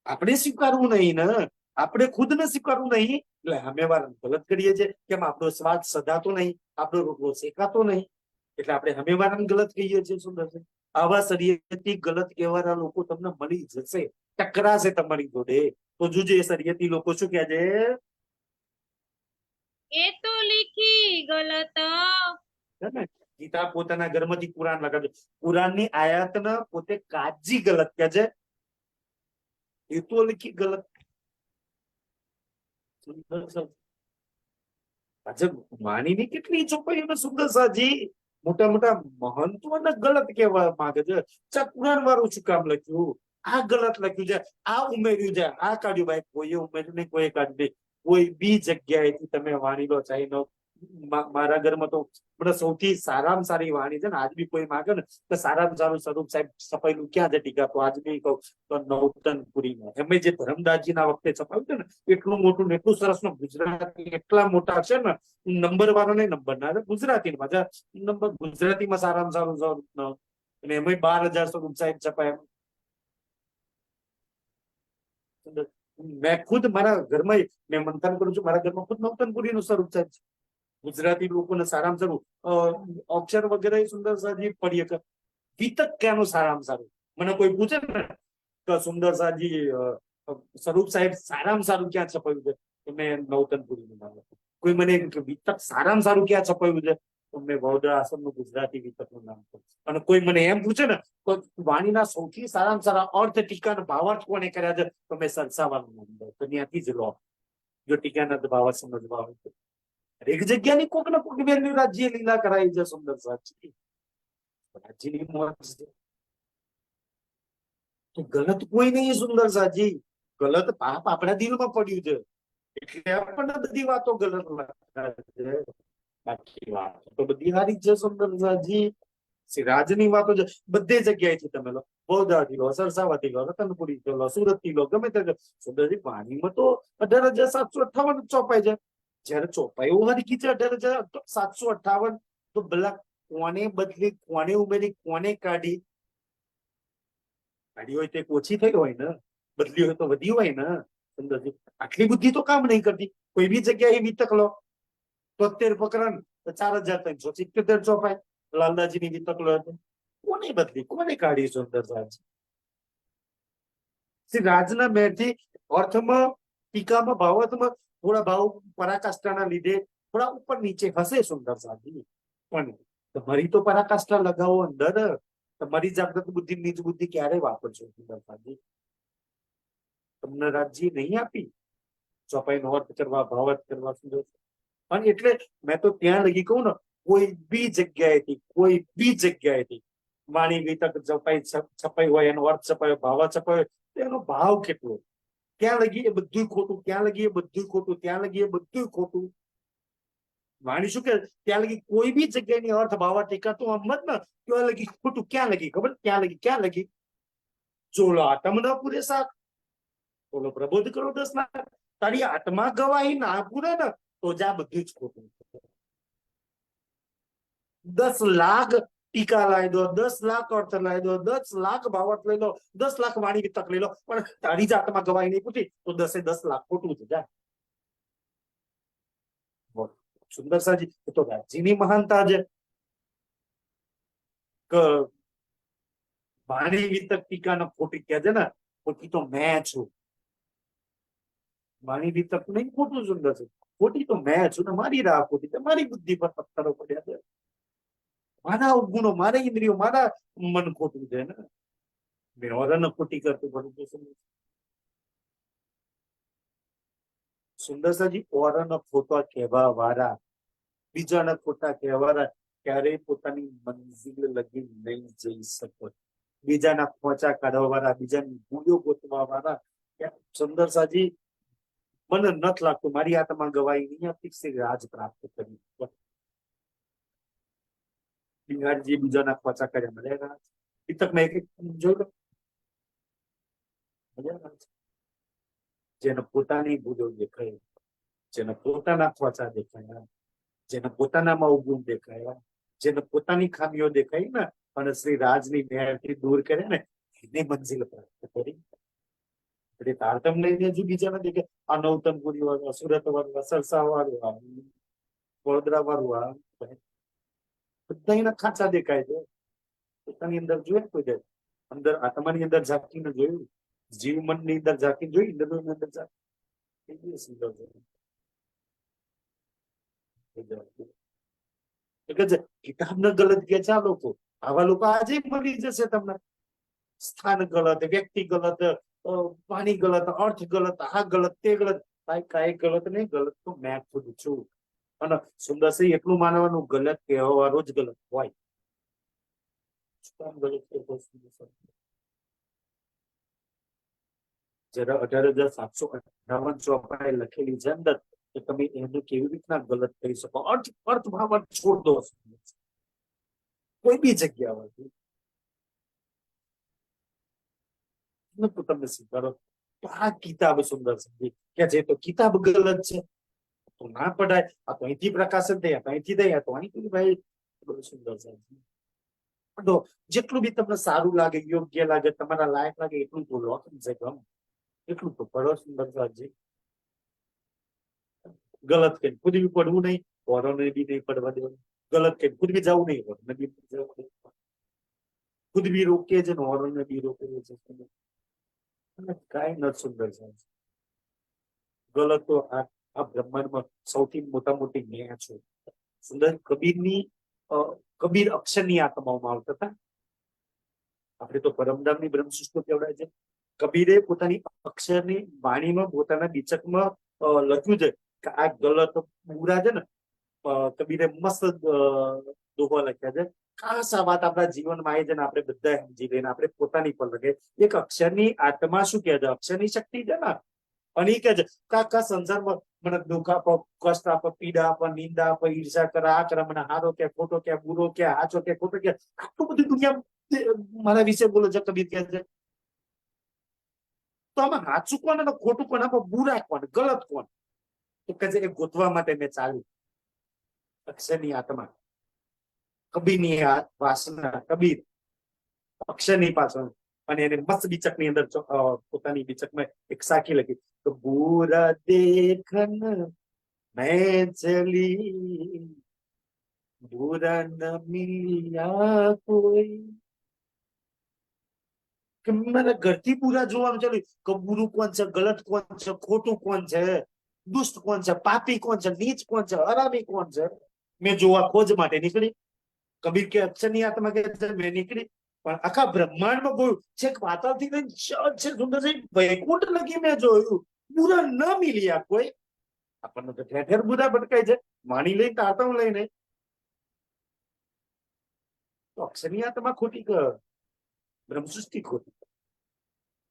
આપણે સ્વીકારવું નહીં ને, આપણે ખુદ ને સ્વીકારવું નહીં એટલે અમે વાર ગલત કરીએ છીએ. કેમ આપણો સ્વાદ સદાતો નહીં, આપણો રોટલો શેકાતો નહીં એટલે આપણે અમે વાર ગલત કહીએ છીએ. સુંદર છે આવા શરીયતી ગલત કહેવાના લોકો તમને મળી જશે, ટકરાશે તમારી જોડે. તો જોજો એ શરીયતી લોકો શું કહે છે, એ તો લીખી ગલત. ગીતા પોતાના ઘરમાંથી કુરાન લગાડે, કુરાનની આયાતને પોતે કાજી ગલત કહે છે. એ તો લીખી ગલત. વાણીની કેટલી ચોપાઈઓ સુંદર સાજી મોટા મોટા મહંતોને ગલત કહેવા માંગે છે. કુરાન વાળું શું કામ લખ્યું, આ ગલત લખ્યું છે, આ ઉમેર્યું છે, આ કાઢ્યું. ભાઈ કોઈએ ઉમેર્યું નહીં, કોઈ કાઢ્યું નહીં. કોઈ બી જગ્યાએથી તમે વાણી લો, ચાહે નો. મારા ઘરમાં તો મને સૌથી સારામાં સારી વાણી છે ને, આજ બી કોઈ માંગે ને તો સારામાં સારું સ્વરૂપ સાહેબ છપાયેલું ક્યાં છે ટીકા, તો આજ બી કહું તો નૌતનપુરીમાં. એમ જે ધરમદાસજીના વખતે છપાયું છે ને, એટલું મોટું ને એટલું સરસ નું ગુજરાતી, એટલા મોટા છે ને, નંબર વાળો નહીં, નંબર ના ગુજરાતીમાં નંબર, ગુજરાતીમાં સારામાં સારું સ્વરૂપ અને એમાં 12,000 સ્વરૂપ સાહેબ છપાય. મેં ખુદ મારા ઘરમાં મેં મંથન કરું છું, મારા ઘરમાં ખુદ નૌતનપુરી નું સ્વરૂપ સાહેબ છે. ગુજરાતી લોકોને સારામાં સારું અક્ષર વગેરે સુંદર સાજી પડીએ. વિતક ક્યાંનું સારામાં સારું, મને કોઈ પૂછે ને તો સુંદર સાજી સ્વરૂપ સાહેબ સારામાં સારું ક્યાં છપાયું છે તો મેં નૌતનપુરી નું નામ લખ્યું. કોઈ મને વિતક સારામાં સારું ક્યાં છપાયું છે તો મેં વડોદરા આશ્રમનું ગુજરાતી વિતક નું નામ કહ્યું. અને કોઈ મને એમ પૂછે ને તો વાણીના સૌથી સારામાં સારા અર્થ ટીકા અને ભાવાર્થ કોને કર્યા છે તો મેં સરસાવાનું નામ દઉં. તો ત્યાંથી જ લો જો ટીકાના ભાવાર્થ સમજવા હોય તો. એક જગ્યાની કોક ને કોક વેલ્યુ રાજ્ય લીલા કરાઈ છે. સુંદર સાચી રાજ્યની મોજ છે. તો ગલત કોઈ નહીં સુંદર સાજી, ગલત પાપ આપણા દિલમાં પડ્યું છે એટલે આપણને બધી વાતો ગલત લાગે છે. બાકી વાતો તો બધી સારી છે. સુંદર સાજી રાજની વાતો છે બધે જગ્યાએથી તમે લો, બૌદ્ધાથી લો, સરસાવાથી લો, રતનપુરી લો, સુરત થી લો, ગમે તે. સુંદરજી વાણીમાં તો 18,758 ચોપાઈ છે. જયારે ચોપાઈઓ હરખી છે 18,758 તો ભલા કોને બદલી, કોને ઉમેરી, કોને કાઢી હોય તો ઓછી થઈ હોય ને, બદલી હોય તો વધી હોય ને. સુંદરજી આટલી બુદ્ધિ તો કામ નહીં કરતી. કોઈ બી જગ્યાએ વિતક લો 73 પ્રકરણ 4,377 ચોપાઈ લાલદાજીની વિતક લો હતો, કોને બદલી, કોને કાઢી. સુંદર શ્રી રાજના મેળથી અર્થમાં, ટીકામાં, ભાવાર્થમાં થોડા ભાવ પરાકાષ્ઠાના લીધે થોડા ઉપર નીચે હશે. સુંદર સાથી પણ તમારી તો પરાકાષ્ઠા લગાવો અંદર, તમારી જાગૃત બુદ્ધિ નીચ બુદ્ધિ ક્યારે વાપરશો. સુંદર સાથી તમને રાજ્ય નહીં આપી ચોપાઈનો અર્થ કરવા, ભાવાર્થ કરવા. સુંદર અને એટલે મેં તો ત્યાં લગી કહું ને, કોઈ બી જગ્યાએથી વાણી વિતક છપાઈ હોય, એનો અર્થ છપાયો, ભાવાર્થ છપાયો, એનો ભાવ કેટલો, ત્યાં લગી એ બધું ખોટું, ત્યાં લગી એ બધું ખોટું, ત્યાં લગી એ બધું ખોટું. વાણી શું કે ત્યાં લગી કોઈ બી જગ્યાની અર્થ ભાવા ટીકા તો આમ જ ને ત્યાં લગી ખોટું. ક્યાં લગી ખબર, ક્યાં લગી ચોલો આત્મ ન પૂરે સાત, બોલો પ્રબોધ કરો 10 લાખ. તારી આત્મા ગવાહી ના પૂરે ને તો જા બધું જ ખોટું. 10 લાખ ટીકા લાવી દો, 10 લાખ અર્થ લાવી દો, 10 લાખ ભાવાર્થ લઈ લો, 10 લાખ વાણી વિતક લઈ લો, પણ તારી જ આત્મા ગવાહી નહીં પૂછી તો 10 લાખ ખોટું છે. જા સુંદર સાજી તો રાજ્યની મહાનતા છે કે વાણી વિતક ટીકા ખોટી કહે છે ને, ખોટી તો મેં છું. વાણી વિતક નહીં ખોટું. સુંદર છે ખોટી તો મેં છું ને, મારી રાહ ખોટી છે, મારી બુદ્ધિ પર પથ્થરો પડ્યા છે, મારા અવગુણો, મારા ઇન્દ્રિયો, મારા મન ખોટું છે ને, મેં ખોટી કરતું પડું. સુંદરસાજી ઓરનો ખોટા કહેવા વાળા, બીજાના ખોટા કહેવાના ક્યારેય પોતાની મંજિલ લગી નહીં જઈ શકો. બીજાના ખોચા કાઢવા વાળા, બીજાની ભૂલો ગોતવા વાળા. સુંદરસાજી મને નથી લાગતું મારી આત્મા ગવાઈ નહીં આપી રાજ પ્રાપ્ત કરી. બિહારજી બીજાના ખોચા કર્યા મજા આવે. પિતકમાં એક એક જોઈ લો, મજા આવે છે. જેને પોતાની ભૂલો દેખાય, જેને પોતાના ખોચા દેખાયા, જેને પોતાનામાં અવગુણ દેખાયા, જેને પોતાની ખામીઓ દેખાય ને અને શ્રી રાજની મેળથી દૂર કરે ને એને મંજિલ પ્રાપ્ત કરી. એટલે તારતમ લઈને હજુ બીજા નથી કે આ નવતનપુરી વાળું, આ સુરત વાળું, આ સરસા વાળું, આ વડોદરા વાળું, આ બધા એના ખાંચા દેખાય છે. પોતાની અંદર જોઈએ કોઈ દે અંદર આત્માની અંદર ઝાંકીને જોયું, જીવ મન ની અંદર ઝાંકીને જોઈ, ઇન્દ્રિયો ની અંદર ઝાંકી સુંદર છે. એટલે કિતાબને ગલત કે છે આ લોકો. આવા લોકો આજે મળી જશે તમને. સ્થાન ગલત, વ્યક્તિ ગલત, પાણી ગલત, અર્થ ગલત, આ ગલત, તે ગલત. કાંઈ ગલત નહીં, ગલત તો મેં ખુદ છું. અને સુંદરસિંહ એટલું માનવાનું ગલત કહેવાવાળો જ ગલત હોય. જરા 18,758 ચોપડાએ લખેલી છે અંદર, કે તમે એને કેવી રીતના ગલત કરી શકો. અર્થ અર્થ ભાવ છોડ દો. કોઈ બી જગ્યા હોય તમને સ્વીકારો તો આ કિતાબ સુંદર છે કે જે તો કિતાબ ગલત છે તો ના પડાય. આ તો અહીંથી પ્રકાશન થયા, અહીંથી થયા, તો અહીંથી ભાઈ સુંદર છે. તો જેટલું બી તમને સારું લાગે, યોગ્ય લાગે, તમારા લાયક લાગે એટલું તો લો, કમસે કમ એટલું તો પડો. સુંદર સાજી ગલત કઈ ખુદ બી પડવું નહીં, ઓરોને બી નહીં પડવા દેવાનું. ગલત કઈ ખુદ બી જવું નહીં, ઓરોને બી જવું નહીં. ખુદ બી રોકે છે ને ઓરોને બી રોકે છે. કાંઈ ન સુંદર છે. ગલત તો આ બ્રહ્માંડમાં સૌથી મોટા મોટી ન્યાય છે. સુંદર કબીર અક્ષરની આત્માઓમાં આવતા હતા. આપણે તો પરમધામની બ્રહ્મસૃષ્ટિ કેવડાય છે. કબીરે પોતાની અક્ષરની વાણીમાં, પોતાના બીચકમાં લખ્યું છે કે આ ગલત બુરા છે ને. કબીરે મસ્ત દોહા લખ્યા છે. ખાસ આ વાત આપણા જીવનમાં આવી છે ને આપણે બધા સમજી લઈને આપણે પોતાની પર લખે. એક અક્ષરની આત્મા શું કહે છે? અક્ષરની શક્તિ છે ને. અને એ કે છે કા સંસારમાં મને દુઃખ આપો, કષ્ટ આપો, પીડા આપો, નિંદા આપો, ઈર્ષા કરે, આ કરે, મને હારો કે ખોટો કે, બુરો કે, આચો કે ખોટો કે, આટલું બધું દુનિયા મારા વિશે બોલે છે. કબીર કહે છે તો આમાં સાચું કોણ અને ખોટું કોણ, આમાં બુરા કોણ, ગલત કોણ? તો કે છે એ ગોતવા માટે મેં ચાલ્યું. અક્ષરની આત્મા, કબીરની વાસના, કબીર અક્ષરની પાછળ. અને એને મસ્ત બીચક ની અંદર પોતાની બીચકમાં એક સાખી લખી તો બુરા દેખન મેં ચલી, બુરા ન મિલ્યા કોઈ. કે મારા ઘરથી બુરા જોવાનું ચાલ્યું કે બુરું કોણ છે, ગલત કોણ છે, ખોટું કોણ છે, દુષ્ટ કોણ છે, પાપી કોણ છે, નીચ કોણ છે, હરામી કોણ છે, મેં જોવા ખોજ માટે નીકળી. કબીર કે અક્ષરની આત્મા કે મેં નીકળી પણ આખા બ્રહ્માંડમાં કોઈ છેક પાતાળથી લઈને છે સુંદરસિંહ વૈકુંઠ લગી મેં જોયું, બુરા ન મિલ્યા કોઈ. આપણને તો ઠેર ઠેર બુરા ભટકાય છે, માની લઈને તારતમ લઈને. તો અક્ષરની આત્મા ખોટી કર, બ્રહ્મસૃષ્ટિ ખોટી.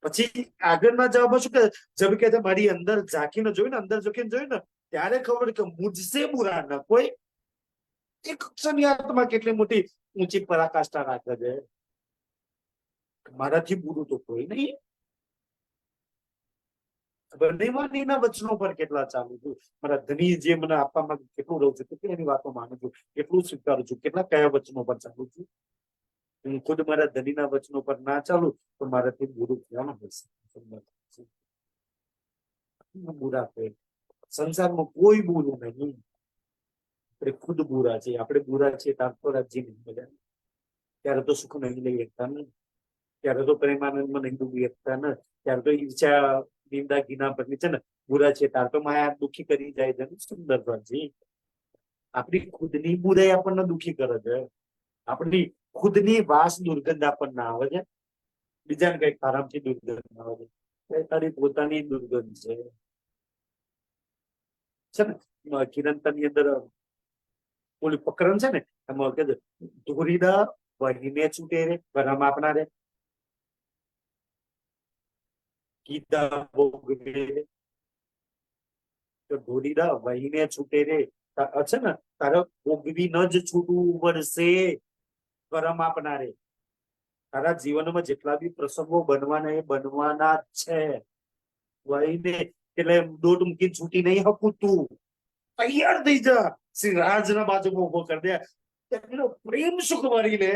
પછી આગળના જવાબમાં શું કે જબ કે મારી અંદર ઝાંકીને જોયું ને, અંદર ઝાંકીને જોયું ને ત્યારે ખબર કે મુજસે બુરા ન કોઈ. એક અક્ષરની આત્મા કેટલી મોટી ઊંચી પરાકાષ્ઠા રાખે છે. મારાથી બુરું તો કોઈ નહીં. બંનેવાનીના વચનો પર કેટલા ચાલુ છું. મારા ધની જે મને આપવામાં કેટલું રહું છું, કેટલી એની વાતો માનું છું, કેટલું સ્વીકારું છું, કેટલા કયા વચનો પર ચાલુ છું. હું ખુદ મારા ધનીના વચનો પર ના ચાલુ તો મારાથી બુરું ક્યાં હશે? બુરા કોઈ સંસારમાં કોઈ બુરું નહીં. આપણે ખુદ બુરા છીએ. આપણે બુરા છીએ તો રાજી નહીં બધા. ત્યારે તો સુખ નહીં લઈ શકતા ને, ત્યારે તો પ્રેમાનંદમાં નહીં ડૂબી શકતા ને, ત્યારે તો ઈર્ષા, નિંદા, ઘીના પર છે ને બુરા છે ત્યારે તો માયા દુઃખી કરી જાય છે. સુંદર છે. આપણી ખુદની બુરાઈ આપણને દુઃખી કરે છે. આપણી ખુદની વાસ દુર્ગંધ આપણને આવે છે. બીજાને કઈક આરામથી દુર્ગંધ આવે છે. તારી પોતાની દુર્ગંધ છે ને. કિરણની અંદર ઓલી પ્રકરણ છે ને એમાં કે ધોરીડા વહીને છૂટે રે ગરમ આપનારે, ગીતા ભોગવે તો ધોરીડા વહીને છૂટે રે છે ને તારે ભોગવી ન જ છૂટવું પડશે. કરમ આપનારે. તારા જીવનમાં જેટલા બી પ્રસંગો બનવાના એ બનવાના જ છે. વહીને એટલે દોટ મૂકીને છૂટી નહીં શકું તું. તૈયાર થઈ જા. શ્રી રાજના બાજુમાં ઉભો કરી દે. એનો પ્રેમ સુખ મારી લે.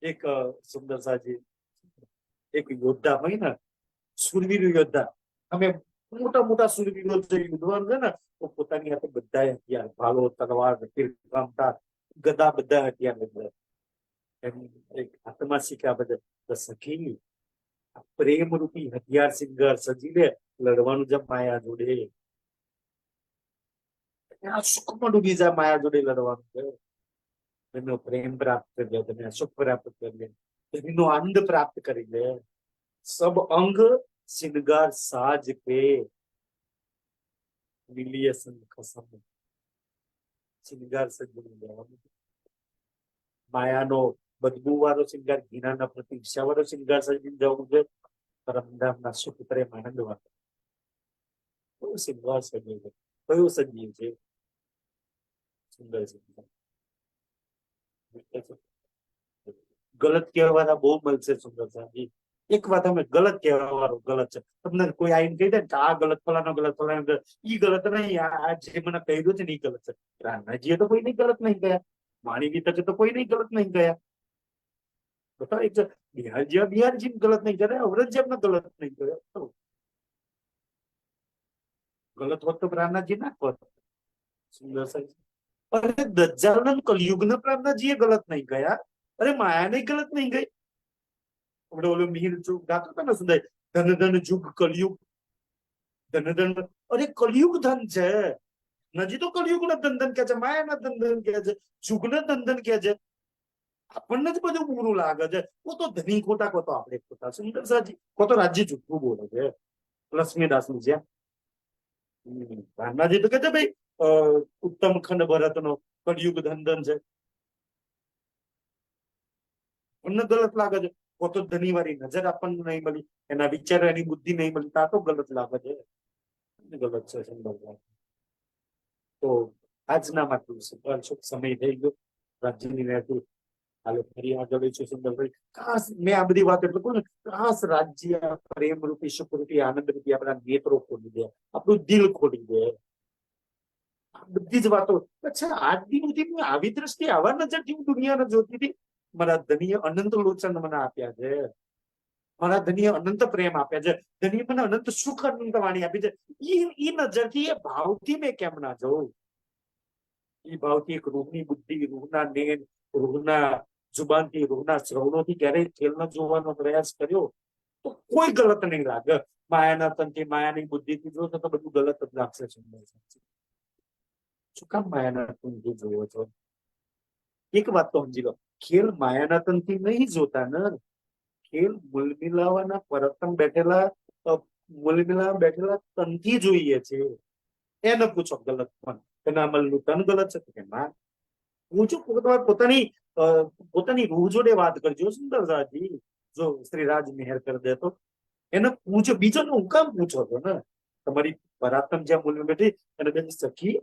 એક સુંદર સાજી એક યોદ્ધા હોય ને, સુરવીર યોદ્ધા. અમે મોટા મોટા સુરવીરો જે યુદ્ધવાન છે ને, તો પોતાની હાથે બધા હથિયાર, ભાલો, તલવાર, કામતા, ગદા, બધા હથિયાર બધા. એમ એક હાથમાં શીખ્યા બધા. સખી પ્રેમ રૂપી હથિયાર સિંગર સજી લે, લડવાનું જેમ માયા જોડે. આ સુખમાં ડૂબી જા, માયા જોડે લડવાનું છે. એમનો પ્રેમ પ્રાપ્ત કરી લે, તમે સુખ પ્રાપ્ત કરી લે, એમનો આનંદ પ્રાપ્ત કરી લે. સબ અંગ સિંગાર સાજ કે મિલિય સંગ ખસમ. સિંગાર સજી જવાનું. માયાનો બદબુ વાળો શિંગાર, ઘીનાના પ્રતીક્ષા વાળો શિંગાર સજીને જવું છે. પરમધામના સુખ પ્રેમ આનંદ વાળો કયો શિંગાર સજીવ છે, કયો સજીવ છે? સુંદર શિંગાર. ગલત કહેવાના બહુ મળશે સુંદર સાહેબ. એક વાત અમે ગલત કહેવા વાળો ગલત છે. તમને કોઈ આઈને કહી દે ને આ ગલત, ફલાનો ગલત, ફલાનો ગલત, ઈ ગલત નહીં. આ જે મને કહ્યું છે ને ઈ ગલત છે. રાણાજીએ તો કોઈ નહીં ગલત નહીં ગયા. વાણી ગીતા તો કોઈ નહીં ગલત નહીં ગયા. બતાવો એક બિહારજી ગલત નહીં કરે, ઔરંગઝેબ ને ગલત નહીં કરે. ગલત હોત તો પ્રાણનાથજી ના હોત. સુંદર સાહેબ. અરે દજ્જાલ કલયુગ ના પ્રાણનાથજી ગલત નહીં ગયા. અરે માયા નહીં ગલત નહીં ગઈ. આપણે ઓલો મિહિર ચૂક ગાતો હતો ને સુંદર, ધન ધન જુગ કલયુગ. ધન ધન, અરે કલયુગ ધન છે. નજી તો કલયુગ ના ધન ધન કે છે, માયા ના ધન ધન કે છે, જુગ ના ધન ધન કે છે. આપણને જ બધું પૂરું લાગે છે. કો તો ધની ખોટા, કો તો આપણે ખોટા. સુંદર સાજી કો તો રાજ્ય જુઠ્ઠું બોલે છે. લક્ષ્મીદાસ નું છે. રામનાજી તો કે છે ભાઈ ઉત્તમ ખંડ ભરત નો કલયુગ ધન ધન છે. આપણને ગલત લાગે છે. કો તો ધની વાળી નજર આપણને નહીં મળી, એના વિચાર, એની બુદ્ધિ નહીં મળી, તા તો ગલત લાગે છે. ગલત છે. સુંદર. તો આજના માટે સમય થઈ ગયો. રાજ્યની રહેતી હાલે ફરી આગળ છે. સુંદરભાઈ ખાસ મેં આ બધી વાત એટલે કહું ને, ખાસ રાજ્ય પ્રેમ રૂપી, સુખ રૂપી, આનંદ રૂપી આપણા નેત્રો ખોલી દે, આપણું દિલ ખોલી દે. આ બધી જ વાતો. અચ્છા, આજ દિવસથી હું આવી દ્રષ્ટિ, આવા નજરથી હું દુનિયાને જોતી હતી. મારા ધનીય અનંત લોચન મને આપ્યા છે. મારા ધનીય અનંત પ્રેમ આપ્યા છે. ધનીય મને અનંત સુખ, અનંત વાણી આપી છે. એ નજરથી, એ ભાવથી મેં કેમ ના જોઉં? એ ભાવથી એક રૂહની બુદ્ધિ, રૂહના નેન, રૂહના જુબાનથી, રૂહના શ્રવણોથી ક્યારેય ખેલ ન જોવાનો પ્રયાસ કર્યો તો કોઈ ગલત નહીં લાગે. માયાના તનથી, માયાની બુદ્ધિથી જોશો તો બધું ગલત જ લાગશે. શું કામ માયાના તનથી જોવો છો? એક વાત તો સમજી લો, ખેલ માયાના તનથી નહીં જોતા ને. ખેલ મૂલમિલાવાના પરતમ બેઠેલા, મૂલમિલાવા બેઠેલા તનથી જોઈએ છે. એને પૂછો ગલત પણ એના અમલનું તન ગલત છે કે ના? પૂછો પોતાની રૂહ જોડે વાત કરજો. સુંદર સાજી જો શ્રી રાજ મેહર કરી દે તો એને પૂછો. બીજો હું કામ પૂછો છો ને? તમારી પરાત્મ જ્યાં મૂલ્ય બેઠી અને બેન સખી,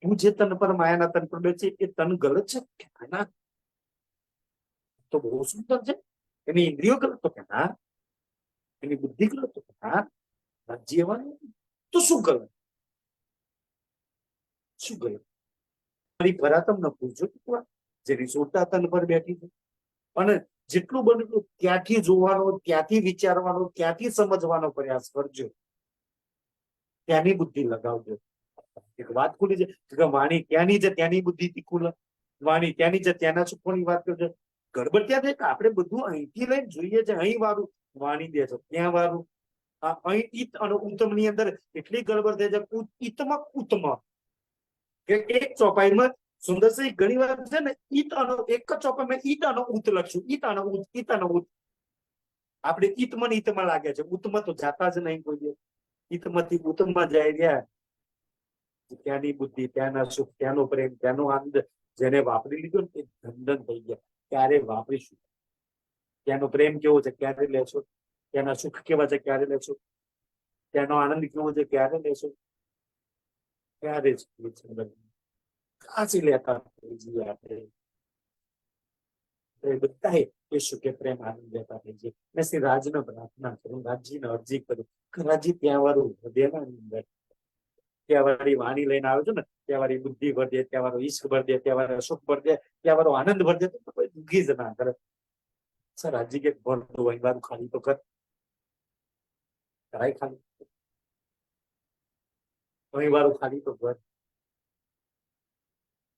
તું જે તન પર માયાના તન પર બેઠી એ તન ગલત છે કે ના? તો બહુ સુંદર છે. એની ઇન્દ્રિયો ગલત તો કે ના? એની બુદ્ધિ ગલત તો કે ના? રાજ્યવાનું તો શું ગલત? શું ગયું? મારી પરાતમ ન પૂછજો જેની સોટા તન પર બેઠી છે. અને જેટલું બને એટલું ત્યાંથી જોવાનો, ત્યાંથી વિચારવાનો, ત્યાંથી સમજવાનો પ્રયાસ કરજો. ત્યાંની બુદ્ધિ લગાવજો. એક વાત ખુલી છે કે વાણી ત્યાંની છે, ત્યાંની બુદ્ધિ તીખું. વાણી ત્યાંની છે, ત્યાંના સુખોની વાત કરજો. ગડબડ ત્યાં છે કે આપણે બધું અહીંથી લઈને જોઈએ છે. અહીં વાળું વાણી દે છે, ત્યાં વાળું. અહીં ઈત અને ઉત્તમ ની અંદર એટલી ગડબડ થાય છે. ઈતમાં ઉત્તમ કે એક ચોપાઈમાં સુંદરસિંહ ઘણી વાર છે ને, ઈત અને એક જ ચોપાઈમાં ઈત અને ઉત લખ્યું. ઈત અને ઉત, ઈત અને ઉત. આપણે ઈતમાં ને ઈતમાં લાગે છે. ઉતમાં તો જાતા જ નહીં કોઈ. ઈતમાંથી ઉત્તમમાં જાય રહ્યા. ત્યાંની બુદ્ધિ, ત્યાંના સુખ, ત્યાંનો પ્રેમ, ત્યાંનો આનંદ જેને વાપરી લીધો ને તે ધન થઈ ગયા. ક્યારે વાપરીશું? ત્યાંનો પ્રેમ કેવો છે ક્યારે લેશો? ત્યાંના સુખ કેવા છે ક્યારે લેશો? ત્યાંનો આનંદ કેવો છે ક્યારે લેશો? ક્યારે જ ખાસી લેતા આપણે. તો એ બધાએ યશુ કે પ્રેમ આનંદ લેતા થઈ જાય. મેં શ્રી રાજને પ્રાર્થના કરું, રાજજીને અરજી કરું કે રાજજી ત્યાં વાળું હૃદયના અંદર ત્યાં વાળી વાણી લઈને આવે છે ને, ત્યાં વાળી બુદ્ધિ ભર દે, ત્યાં વાળો ઈશ્ક ભર દે, ત્યાં વાળો સુખ ભર દે, ત્યાં વાળો આનંદ ભર દે, તો કોઈ દુઃખી જ ના કરે. સર રાજજી કે ભર દો, અહીં વાળું ખાલી તો કર, કરાય ખાલી, અહીં વાળું ખાલી તો કર,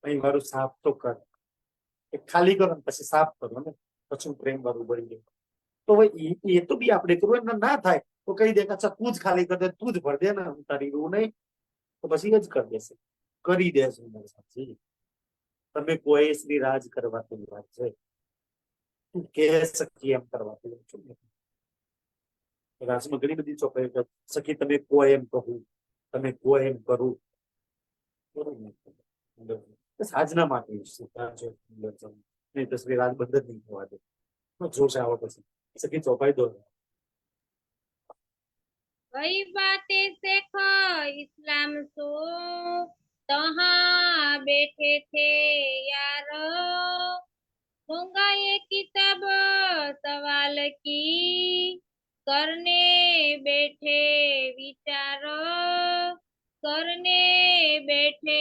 અહીં વાળું સાફ તો કર. એ ખાલી કરો ને પછી સાફ કરો ને, પછી પ્રેમ વાળું બની જાય. તો ભાઈ એ તો બી આપણે કરવું, એમને ના થાય તો કહી દે કે અચ્છા તું જ ખાલી કર દે, તું જ ભર દે ને, હું તારી રૂ નહીં, તો પછી એ જ કરી દેશે, કરી દેશે. સાચી તમે કોઈ શ્રી રાજ કરવા તૈયાર છે, તું કે સખી એમ કરવા તૈયાર છું. રાજમાં ઘણી બધી ચોપાઈ છે, સખી તમે કો એમ કહું, તમે કો એમ કરું, સાજના માટે નહીં તો શ્રી રાજ બંધ જ નહીં થવા દે. જોશ આવો પછી સખી ચોપાઈ દો. वही बातें शेख इस्लाम सो तहाँ बैठे थे यार, होगा ये किताब सवाल की करने बैठे विचार, करने बैठे